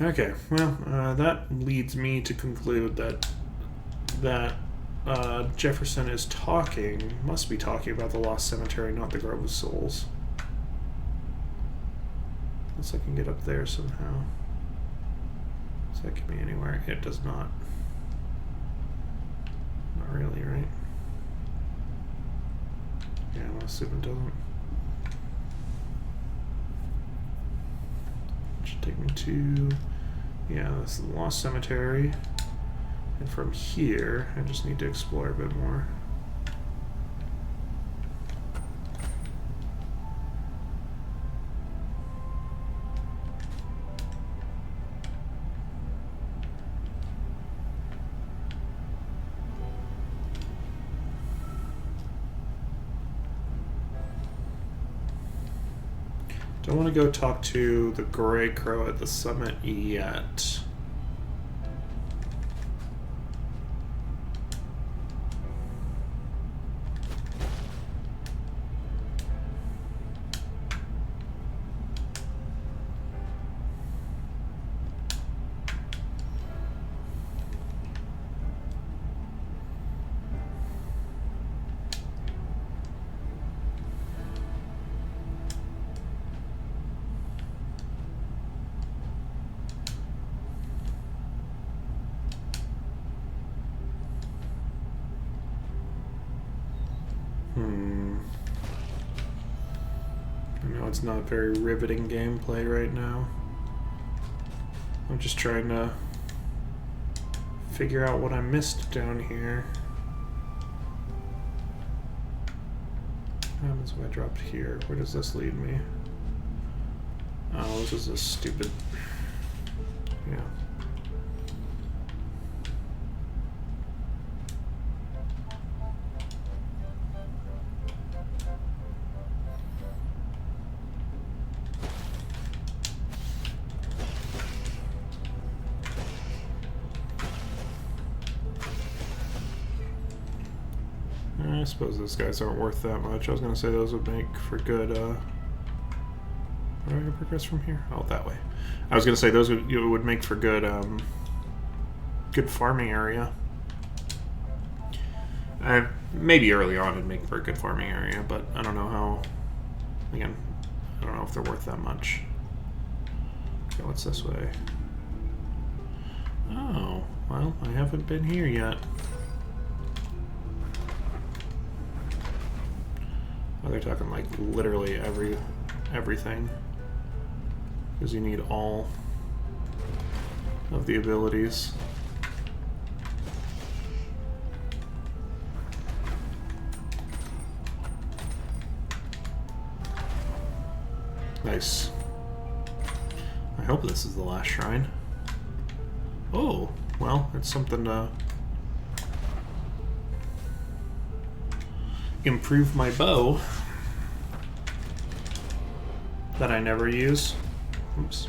Okay, well, that leads me to conclude that Jefferson is must be talking about the Lost Cemetery, not the Grove of Souls. Unless I can get up there somehow. Does that get me anywhere? It does not. Not really, right? assume it doesn't. Should take me to, yeah, this is the Lost Cemetery. And from here, I just need to explore a bit more. Don't want to go talk to the Gray Crow at the summit yet. I know it's not very riveting gameplay right now. I'm just trying to figure out what I missed down here. What happens if I dropped here? Where does this lead me? Oh, this is a stupid... Yeah. I suppose those guys aren't worth that much. I was going to say those would make for good, where do I go progress from here? Oh, that way. I was going to say those would make for good, good farming area. Maybe early on it'd make for a good farming area, but I don't know how, again, I don't know if they're worth that much. Okay, what's this way? Oh, well, I haven't been here yet. Oh, they're talking like literally everything, because you need all of the abilities. Nice. I hope this is the last shrine. Oh, well, it's something to improve my bow that I never use. Oops.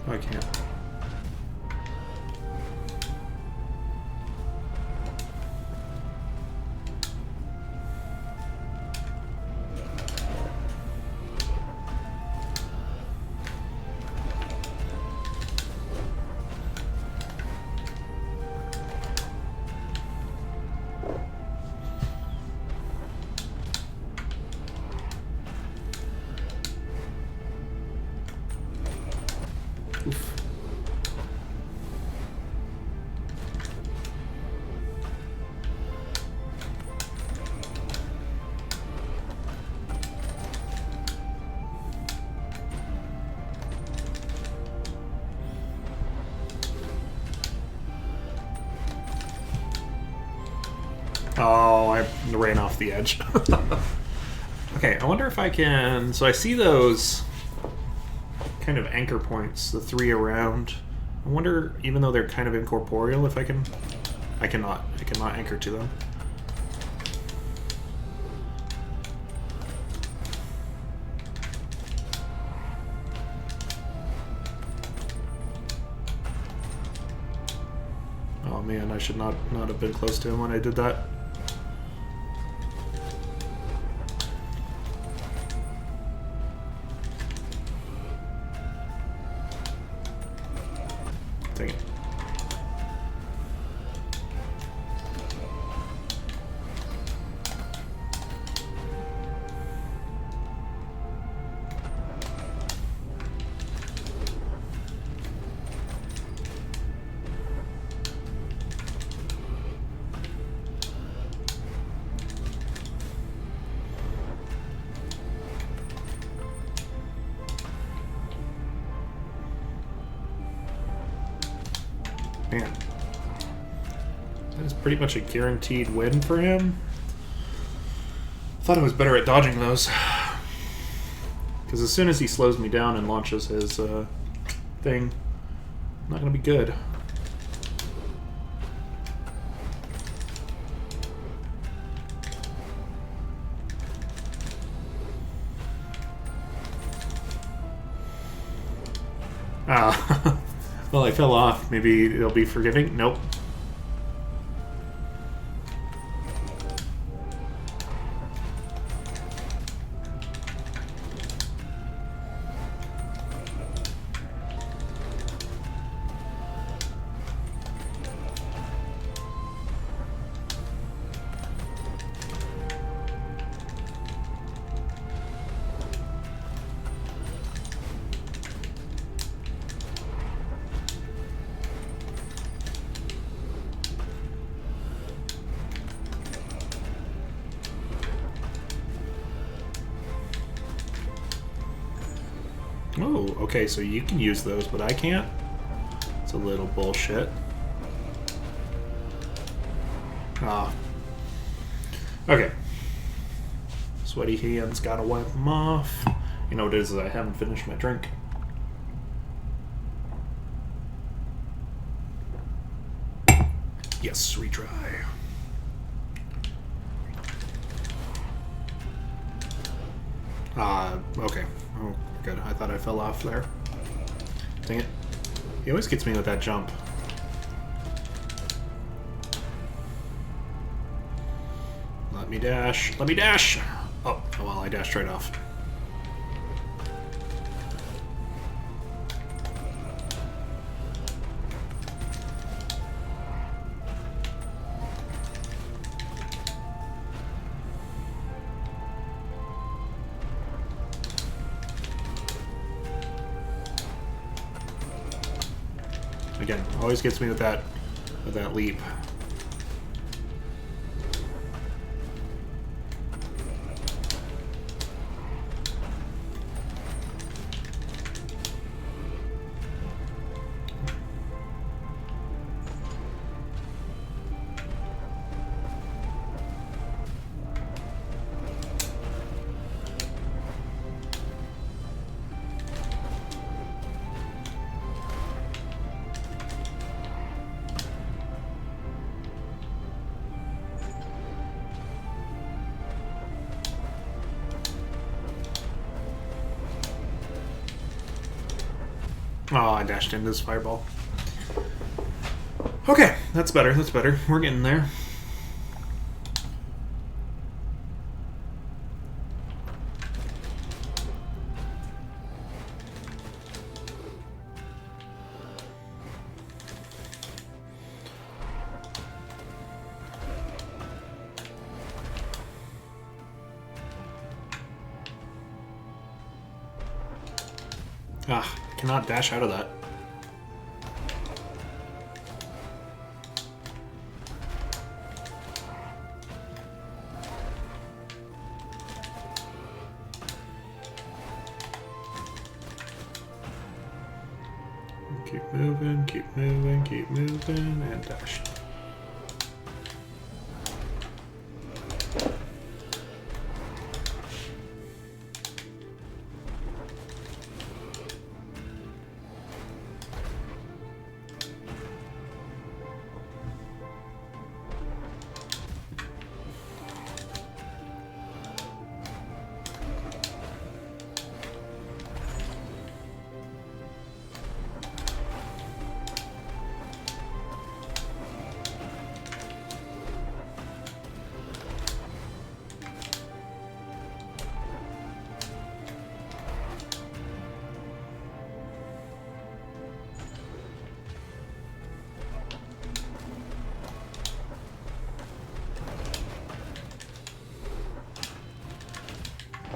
I can't. Oof. Oh, I ran off the edge. Okay, I wonder if I can... So I see those kind of anchor points, the 3 around. I wonder, even though they're kind of incorporeal, if I can... I cannot anchor to them. Oh man, I should not have been close to him when I did that. Dang it. It's pretty much a guaranteed win for him. Thought I was better at dodging those. Because as soon as he slows me down and launches his thing, I'm not going to be good. Ah. Well, I fell off. Maybe they'll be forgiving? Nope. Oh, okay, so you can use those, but I can't? It's a little bullshit. Ah. Okay. Sweaty hands, gotta wipe them off. You know what it is, I haven't finished my drink. Yes, retry. Okay. Oh, good. I thought I fell off there. Dang it. He always gets me with that jump. Let me dash. Let me dash! Oh, well, I dashed right off. Again, always gets me with that leap. Oh, I dashed into this fireball. Okay, that's better, that's better. We're getting there. Ah, I cannot dash out of that. Keep moving, keep moving, keep moving, and dash.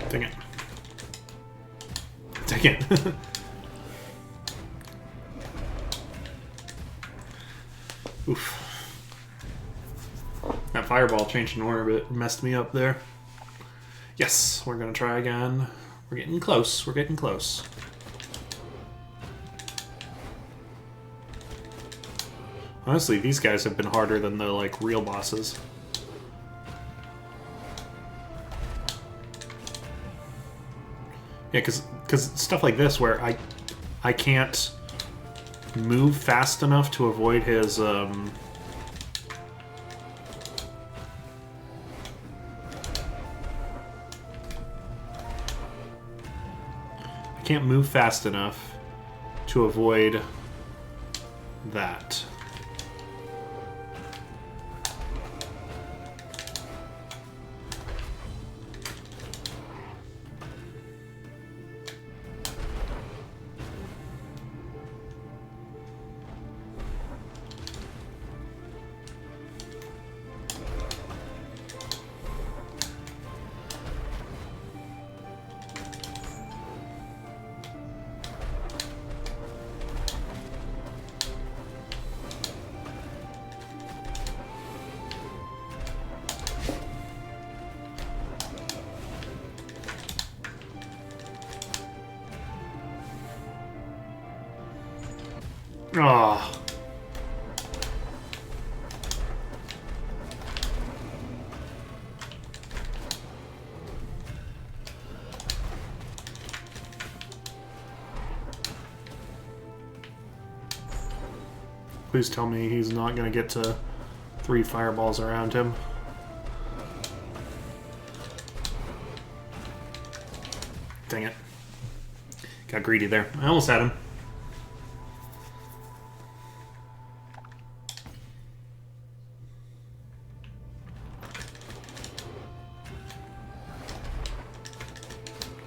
Dang it. Dang it. Oof. That fireball changed in orbit, messed me up there. Yes, we're gonna try again. We're getting close, we're getting close. Honestly, these guys have been harder than the, like, real bosses. Yeah, because stuff like this where I can't move fast enough to avoid his, I can't move fast enough to avoid that. Oh. Please tell me he's not going to get to 3 fireballs around him. Dang it. Got greedy there. I almost had him.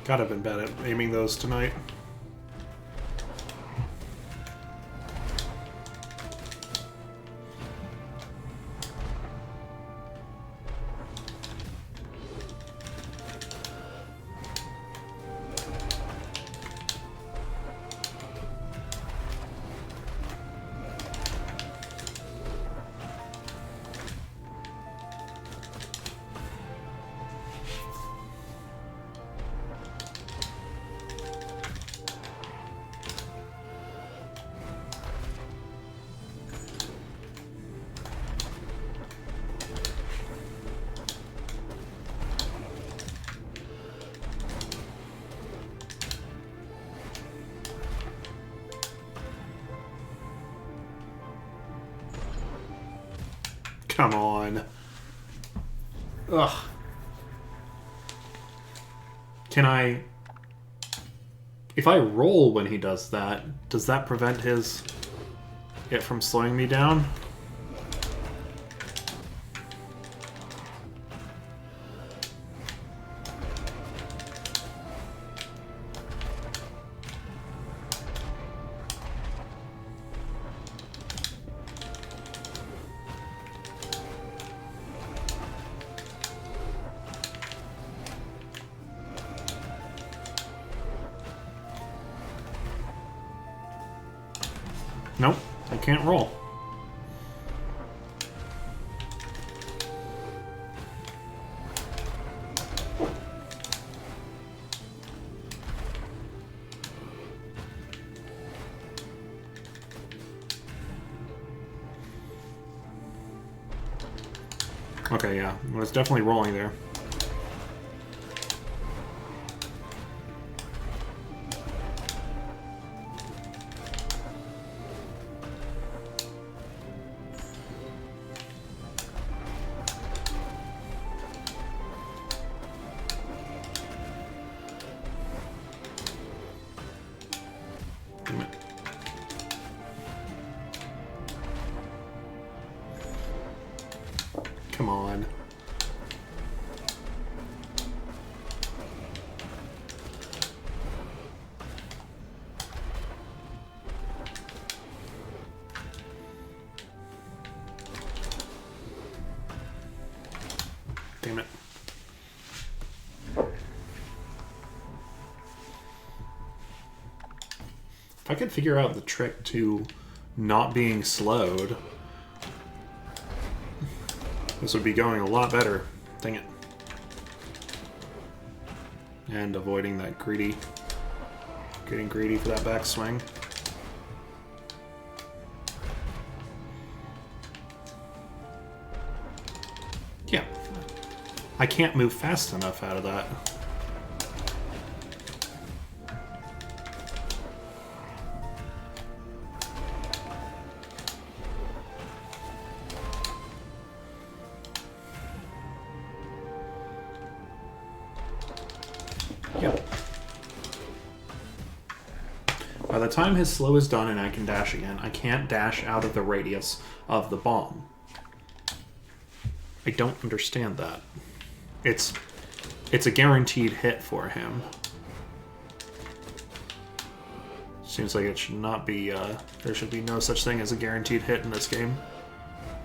God, I've been bad at aiming those tonight. Come on. Ugh. Can I... If I roll when he does that, does that prevent it from slowing me down? Nope, I can't roll. Okay, yeah, I was definitely rolling there. Damn it. Come on. Damn it. If I could figure out the trick to not being slowed, this would be going a lot better. Dang it. And avoiding that greedy, getting greedy for that backswing. I can't move fast enough out of that. Yep. By the time his slow is done and I can dash again, I can't dash out of the radius of the bomb. I don't understand that. It's a guaranteed hit for him. Seems like it should not be, there should be no such thing as a guaranteed hit in this game,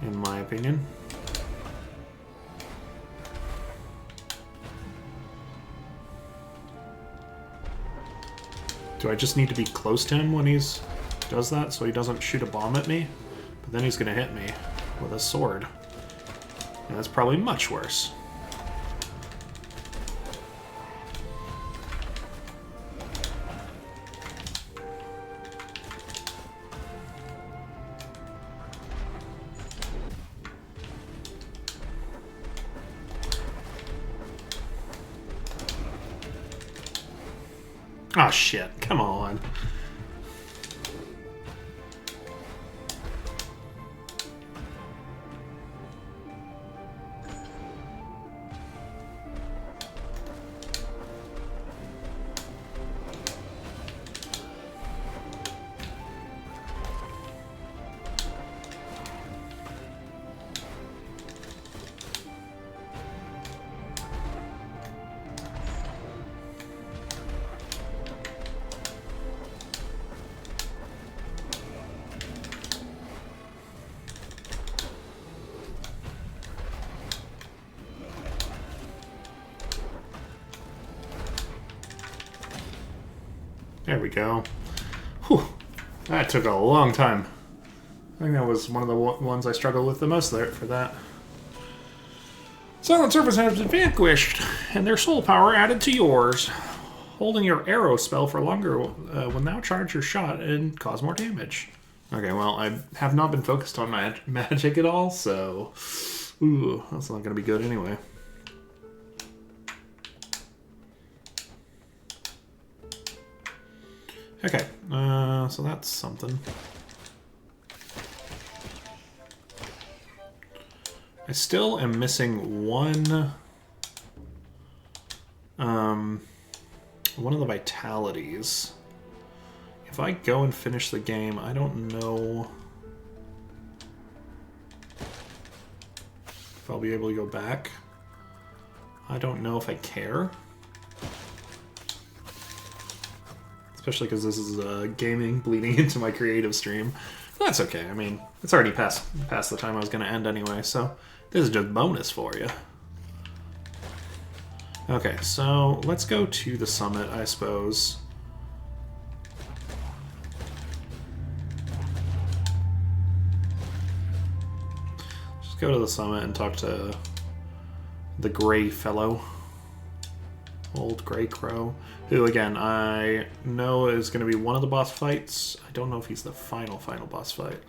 in my opinion. Do I just need to be close to him when he's does that so he doesn't shoot a bomb at me? But then he's gonna hit me with a sword. And that's probably much worse. Oh shit, come on. There we go. Whew. That took a long time. I think that was one of the ones I struggled with the most there for that. Silent Surface has been vanquished, and their soul power added to yours. Holding your arrow spell for longer will now charge your shot and cause more damage. Okay, well, I have not been focused on my magic at all, so... Ooh, that's not going to be good anyway. Okay, so that's something. I still am missing one of the vitalities. If I go and finish the game, I don't know if I'll be able to go back. I don't know if I care. Especially because this is gaming bleeding into my creative stream. That's okay. I mean, it's already past the time I was going to end anyway, so this is just bonus for you. Okay, so let's go to the summit, I suppose. Just go to the summit and talk to the gray fellow. Old Grey Crow, who, again, I know is going to be one of the boss fights. I don't know if he's the final boss fight.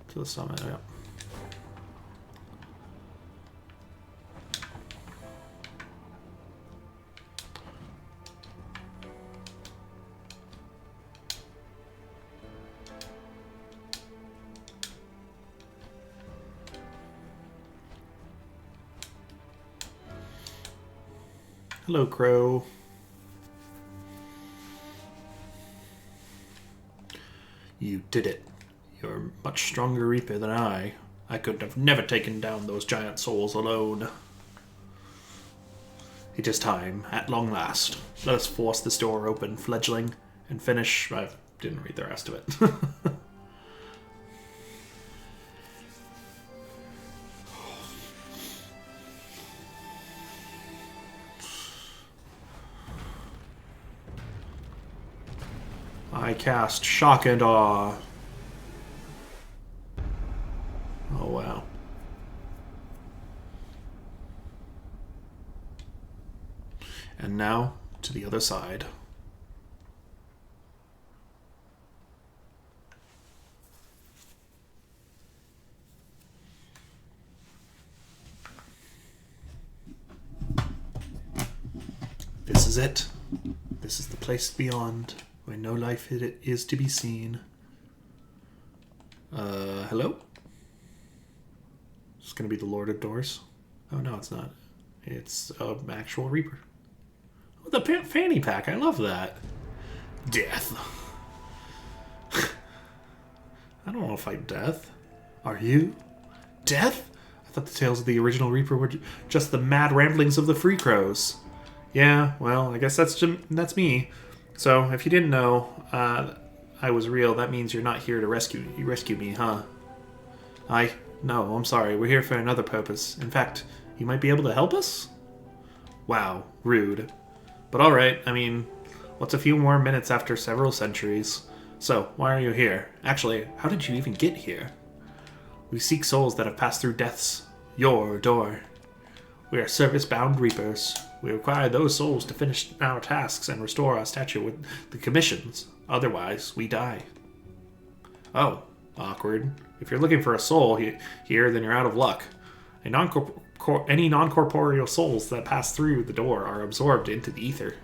To the summit, yeah. Hello, Crow. You did it. You're a much stronger Reaper than I. I could have never taken down those giant souls alone. It is time, at long last. Let us force this door open, fledgling, and finish... I didn't read the rest of it. I cast Shock and Awe. Oh, wow. And now, to the other side. This is it. This is the place beyond, where no life is to be seen. Hello? It's gonna be the Lord of Doors. Oh, no, it's not. It's an actual Reaper. Oh, the fanny pack. I love that. Death. I don't want to fight death. Are you? Death? I thought the tales of the original Reaper were just the mad ramblings of the Free Crows. Yeah, well, I guess that's me. So, if you didn't know I was real, that means you're not here to rescue me, huh? No, I'm sorry. We're here for another purpose. In fact, you might be able to help us? Wow, rude. But alright, I mean, what's a few more minutes after several centuries? So, why are you here? Actually, how did you even get here? We seek souls that have passed through death's your door. We are service-bound reapers. We require those souls to finish our tasks and restore our stature with the commissions. Otherwise, we die. Oh, awkward. If you're looking for a soul here, then you're out of luck. Any non-corporeal souls that pass through the door are absorbed into the ether.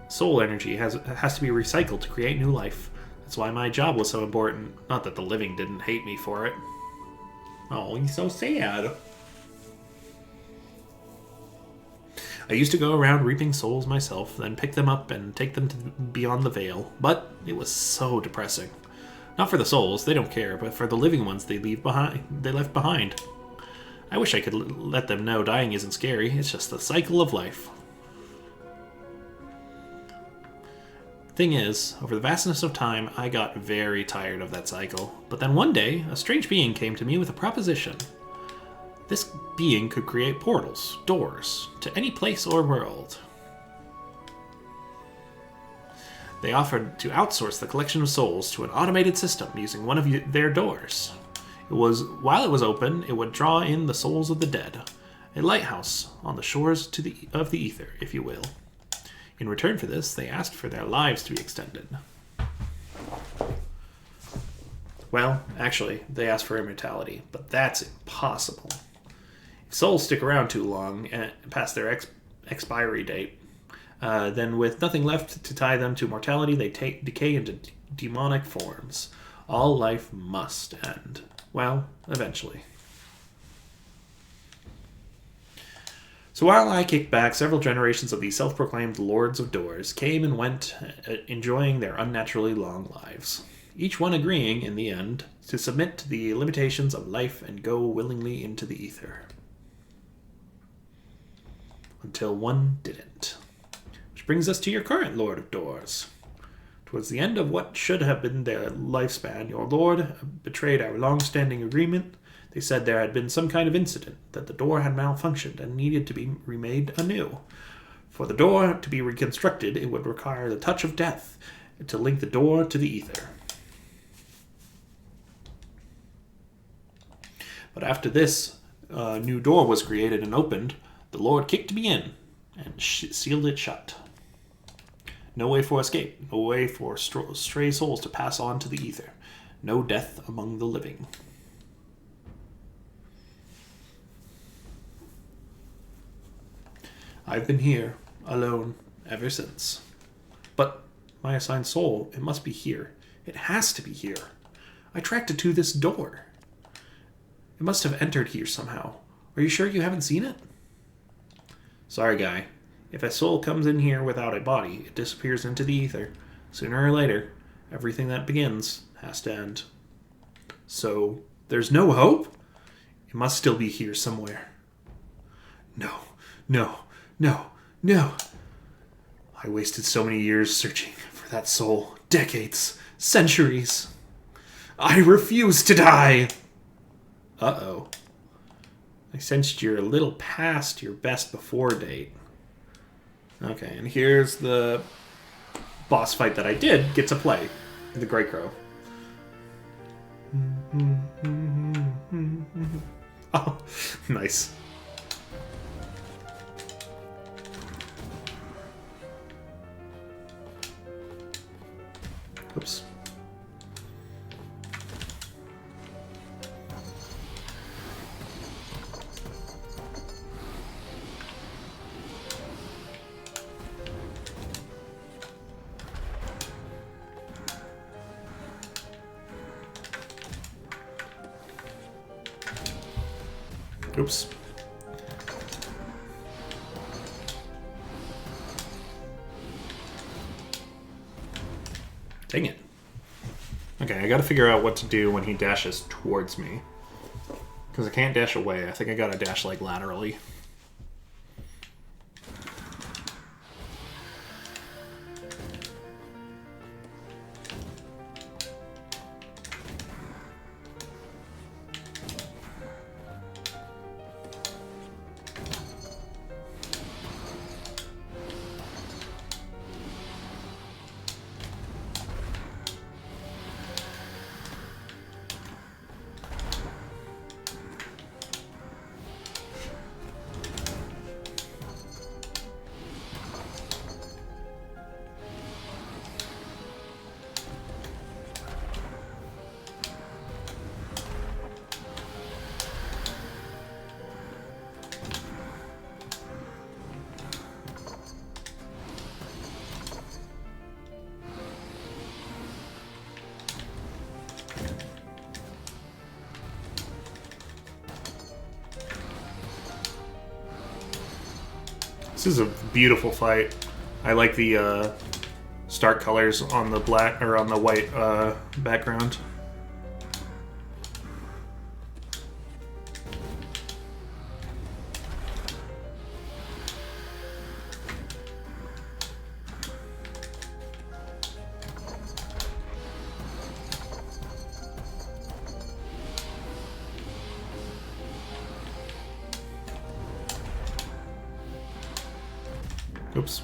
Soul energy has to be recycled to create new life. That's why my job was so important. Not that the living didn't hate me for it. Oh, he's so sad. I used to go around reaping souls myself, then pick them up and take them to beyond the veil, but it was so depressing. Not for the souls, they don't care, but for the living ones they left behind. I wish I could let them know dying isn't scary, it's just the cycle of life. Thing is, over the vastness of time, I got very tired of that cycle. But then one day, a strange being came to me with a proposition. This being could create portals, doors, to any place or world. They offered to outsource the collection of souls to an automated system using one of their doors. While it was open, it would draw in the souls of the dead. A lighthouse on the shores of the ether, if you will. In return for this, they asked for their lives to be extended. Well, actually, they asked for immortality, but that's impossible. If souls stick around too long and past their expiry date, then with nothing left to tie them to mortality, they decay into demonic forms. All life must end. Well, eventually. So while I kicked back, several generations of these self-proclaimed Lords of Doors came and went, enjoying their unnaturally long lives. Each one agreeing, in the end, to submit to the limitations of life and go willingly into the ether. Until one didn't. Which brings us to your current Lord of Doors. Towards the end of what should have been their lifespan, your Lord betrayed our long-standing agreement. They said there had been some kind of incident, that the door had malfunctioned and needed to be remade anew. For the door to be reconstructed, it would require the touch of death to link the door to the ether. But after this new door was created and opened, the Lord kicked me in and sealed it shut. No way for escape, no way for stray souls to pass on to the ether. No death among the living. I've been here, alone, ever since. But my assigned soul, it must be here. It has to be here. I tracked it to this door. It must have entered here somehow. Are you sure you haven't seen it? Sorry, guy. If a soul comes in here without a body, it disappears into the ether. Sooner or later, everything that begins has to end. So, there's no hope? It must still be here somewhere. No. I wasted so many years searching for that soul. Decades. Centuries. I refuse to die! Uh-oh. I sensed you're a little past your best before date. Okay, and here's the boss fight that I did get to play. The Grey Crow. Oh, nice. Oops. Oops. Dang it. Okay, I gotta figure out what to do when he dashes towards me. Because I can't dash away. I think I gotta dash, like, laterally. This is a beautiful fight. I like the stark colors on the black or on the white background. Oops.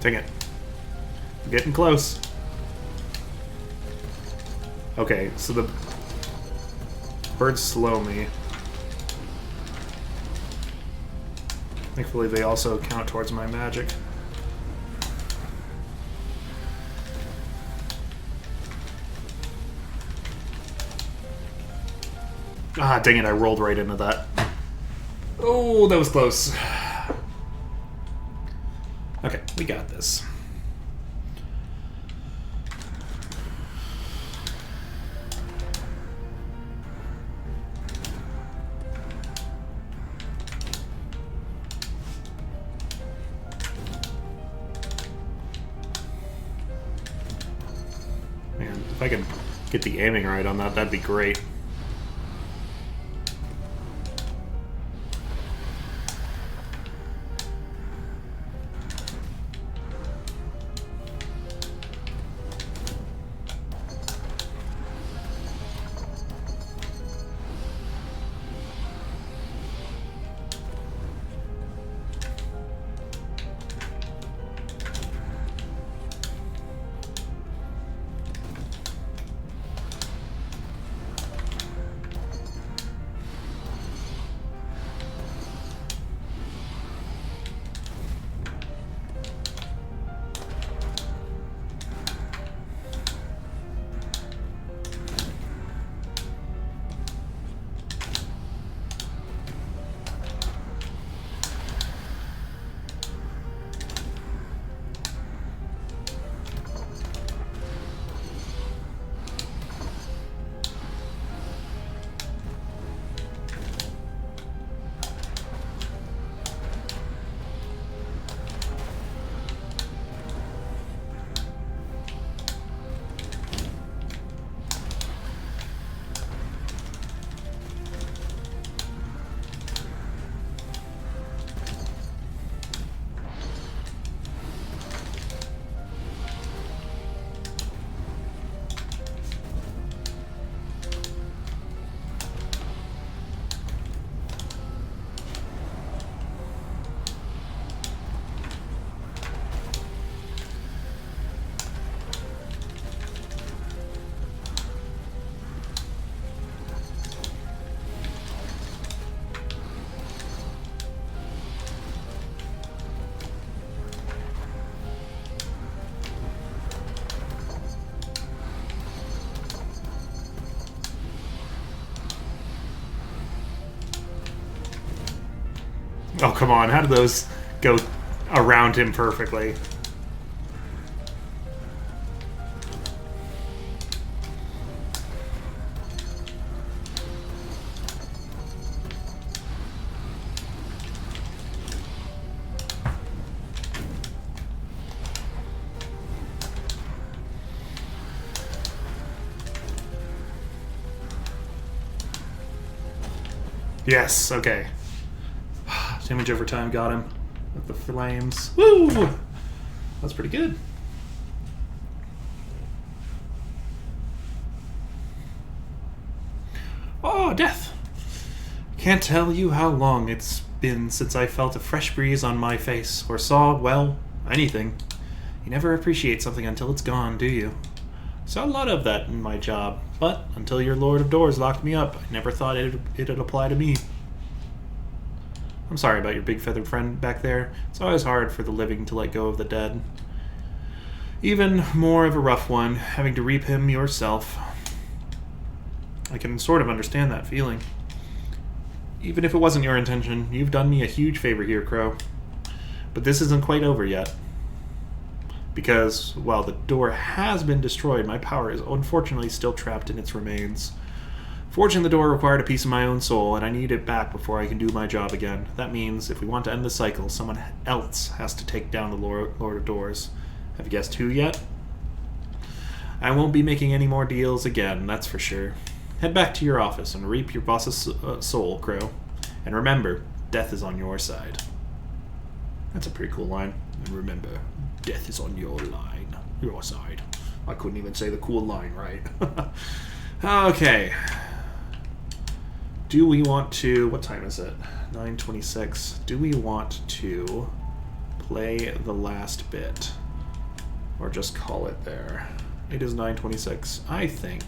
Dang it. I'm getting close. Okay, so the birds slow me. Thankfully, they also count towards my magic. Ah, dang it, I rolled right into that. Oh, that was close. Okay, we got this. Man, if I can get the aiming right on that, that'd be great. Oh, come on. How did those go around him perfectly? Yes, okay. Damage over time got him with the flames. Woo! That's pretty good. Oh, death! Can't tell you how long it's been since I felt a fresh breeze on my face, or saw, well, anything. You never appreciate something until it's gone, do you? Saw a lot of that in my job, but until your Lord of Doors locked me up, I never thought it'd apply to me. I'm sorry about your big feathered friend back there. It's always hard for the living to let go of the dead. Even more of a rough one, having to reap him yourself. I can sort of understand that feeling. Even if it wasn't your intention, you've done me a huge favor here, Crow. But this isn't quite over yet. Because, while the door has been destroyed, my power is unfortunately still trapped in its remains. Forging the door required a piece of my own soul, and I need it back before I can do my job again. That means, if we want to end the cycle, someone else has to take down the Lord of Doors. Have you guessed who yet? I won't be making any more deals again, that's for sure. Head back to your office and reap your boss's soul, Crow. And remember, death is on your side. That's a pretty cool line. And remember, death is on your side. I couldn't even say the cool line right. Okay. Do we want to... What time is it? 9:26. Do we want to play the last bit? Or just call it there? It is 9:26. I think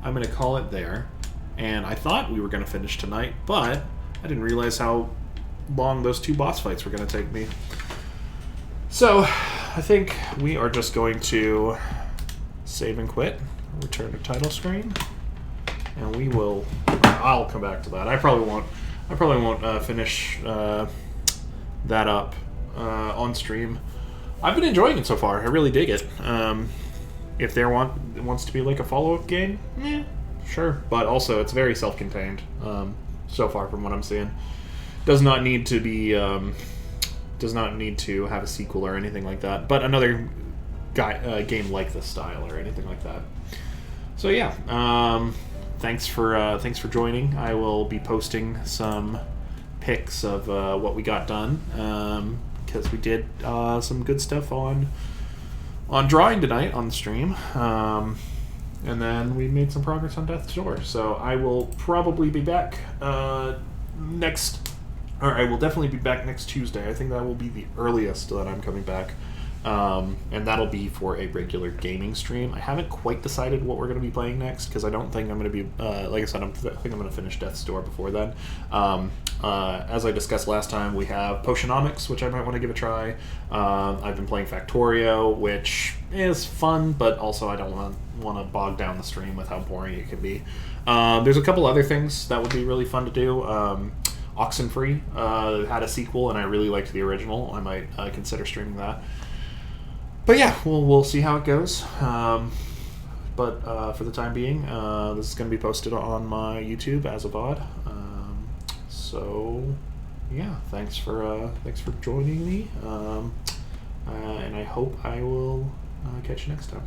I'm going to call it there. And I thought we were going to finish tonight, but I didn't realize how long those two boss fights were going to take me. So, I think we are just going to save and quit, return to title screen, and we will... I'll come back to that. I probably won't finish that up on stream. I've been enjoying it so far. I really dig it. If there wants to be like a follow-up game, sure. But also, it's very self-contained so far from what I'm seeing. Does not need to be... does not need to have a sequel or anything like that. But another game like this style or anything like that. So yeah, thanks for joining. I will be posting some pics of what we got done because we did some good stuff on drawing tonight on the stream, and then we made some progress on Death's Door. So I will probably be back I will definitely be back next Tuesday. I think that will be the earliest that I'm coming back. And that'll be for a regular gaming stream. I haven't quite decided what we're going to be playing next, because I don't think I'm going to be, like I said, I think I'm going to finish Death's Door before then. As I discussed last time, we have Potionomics, which I might want to give a try. I've been playing Factorio, which is fun, but also I don't want to bog down the stream with how boring it can be. There's a couple other things that would be really fun to do. Oxenfree had a sequel, and I really liked the original. I might consider streaming that. But yeah, we'll see how it goes. But for the time being, this is going to be posted on my YouTube as a VOD. So yeah, thanks for joining me, and I hope I will catch you next time.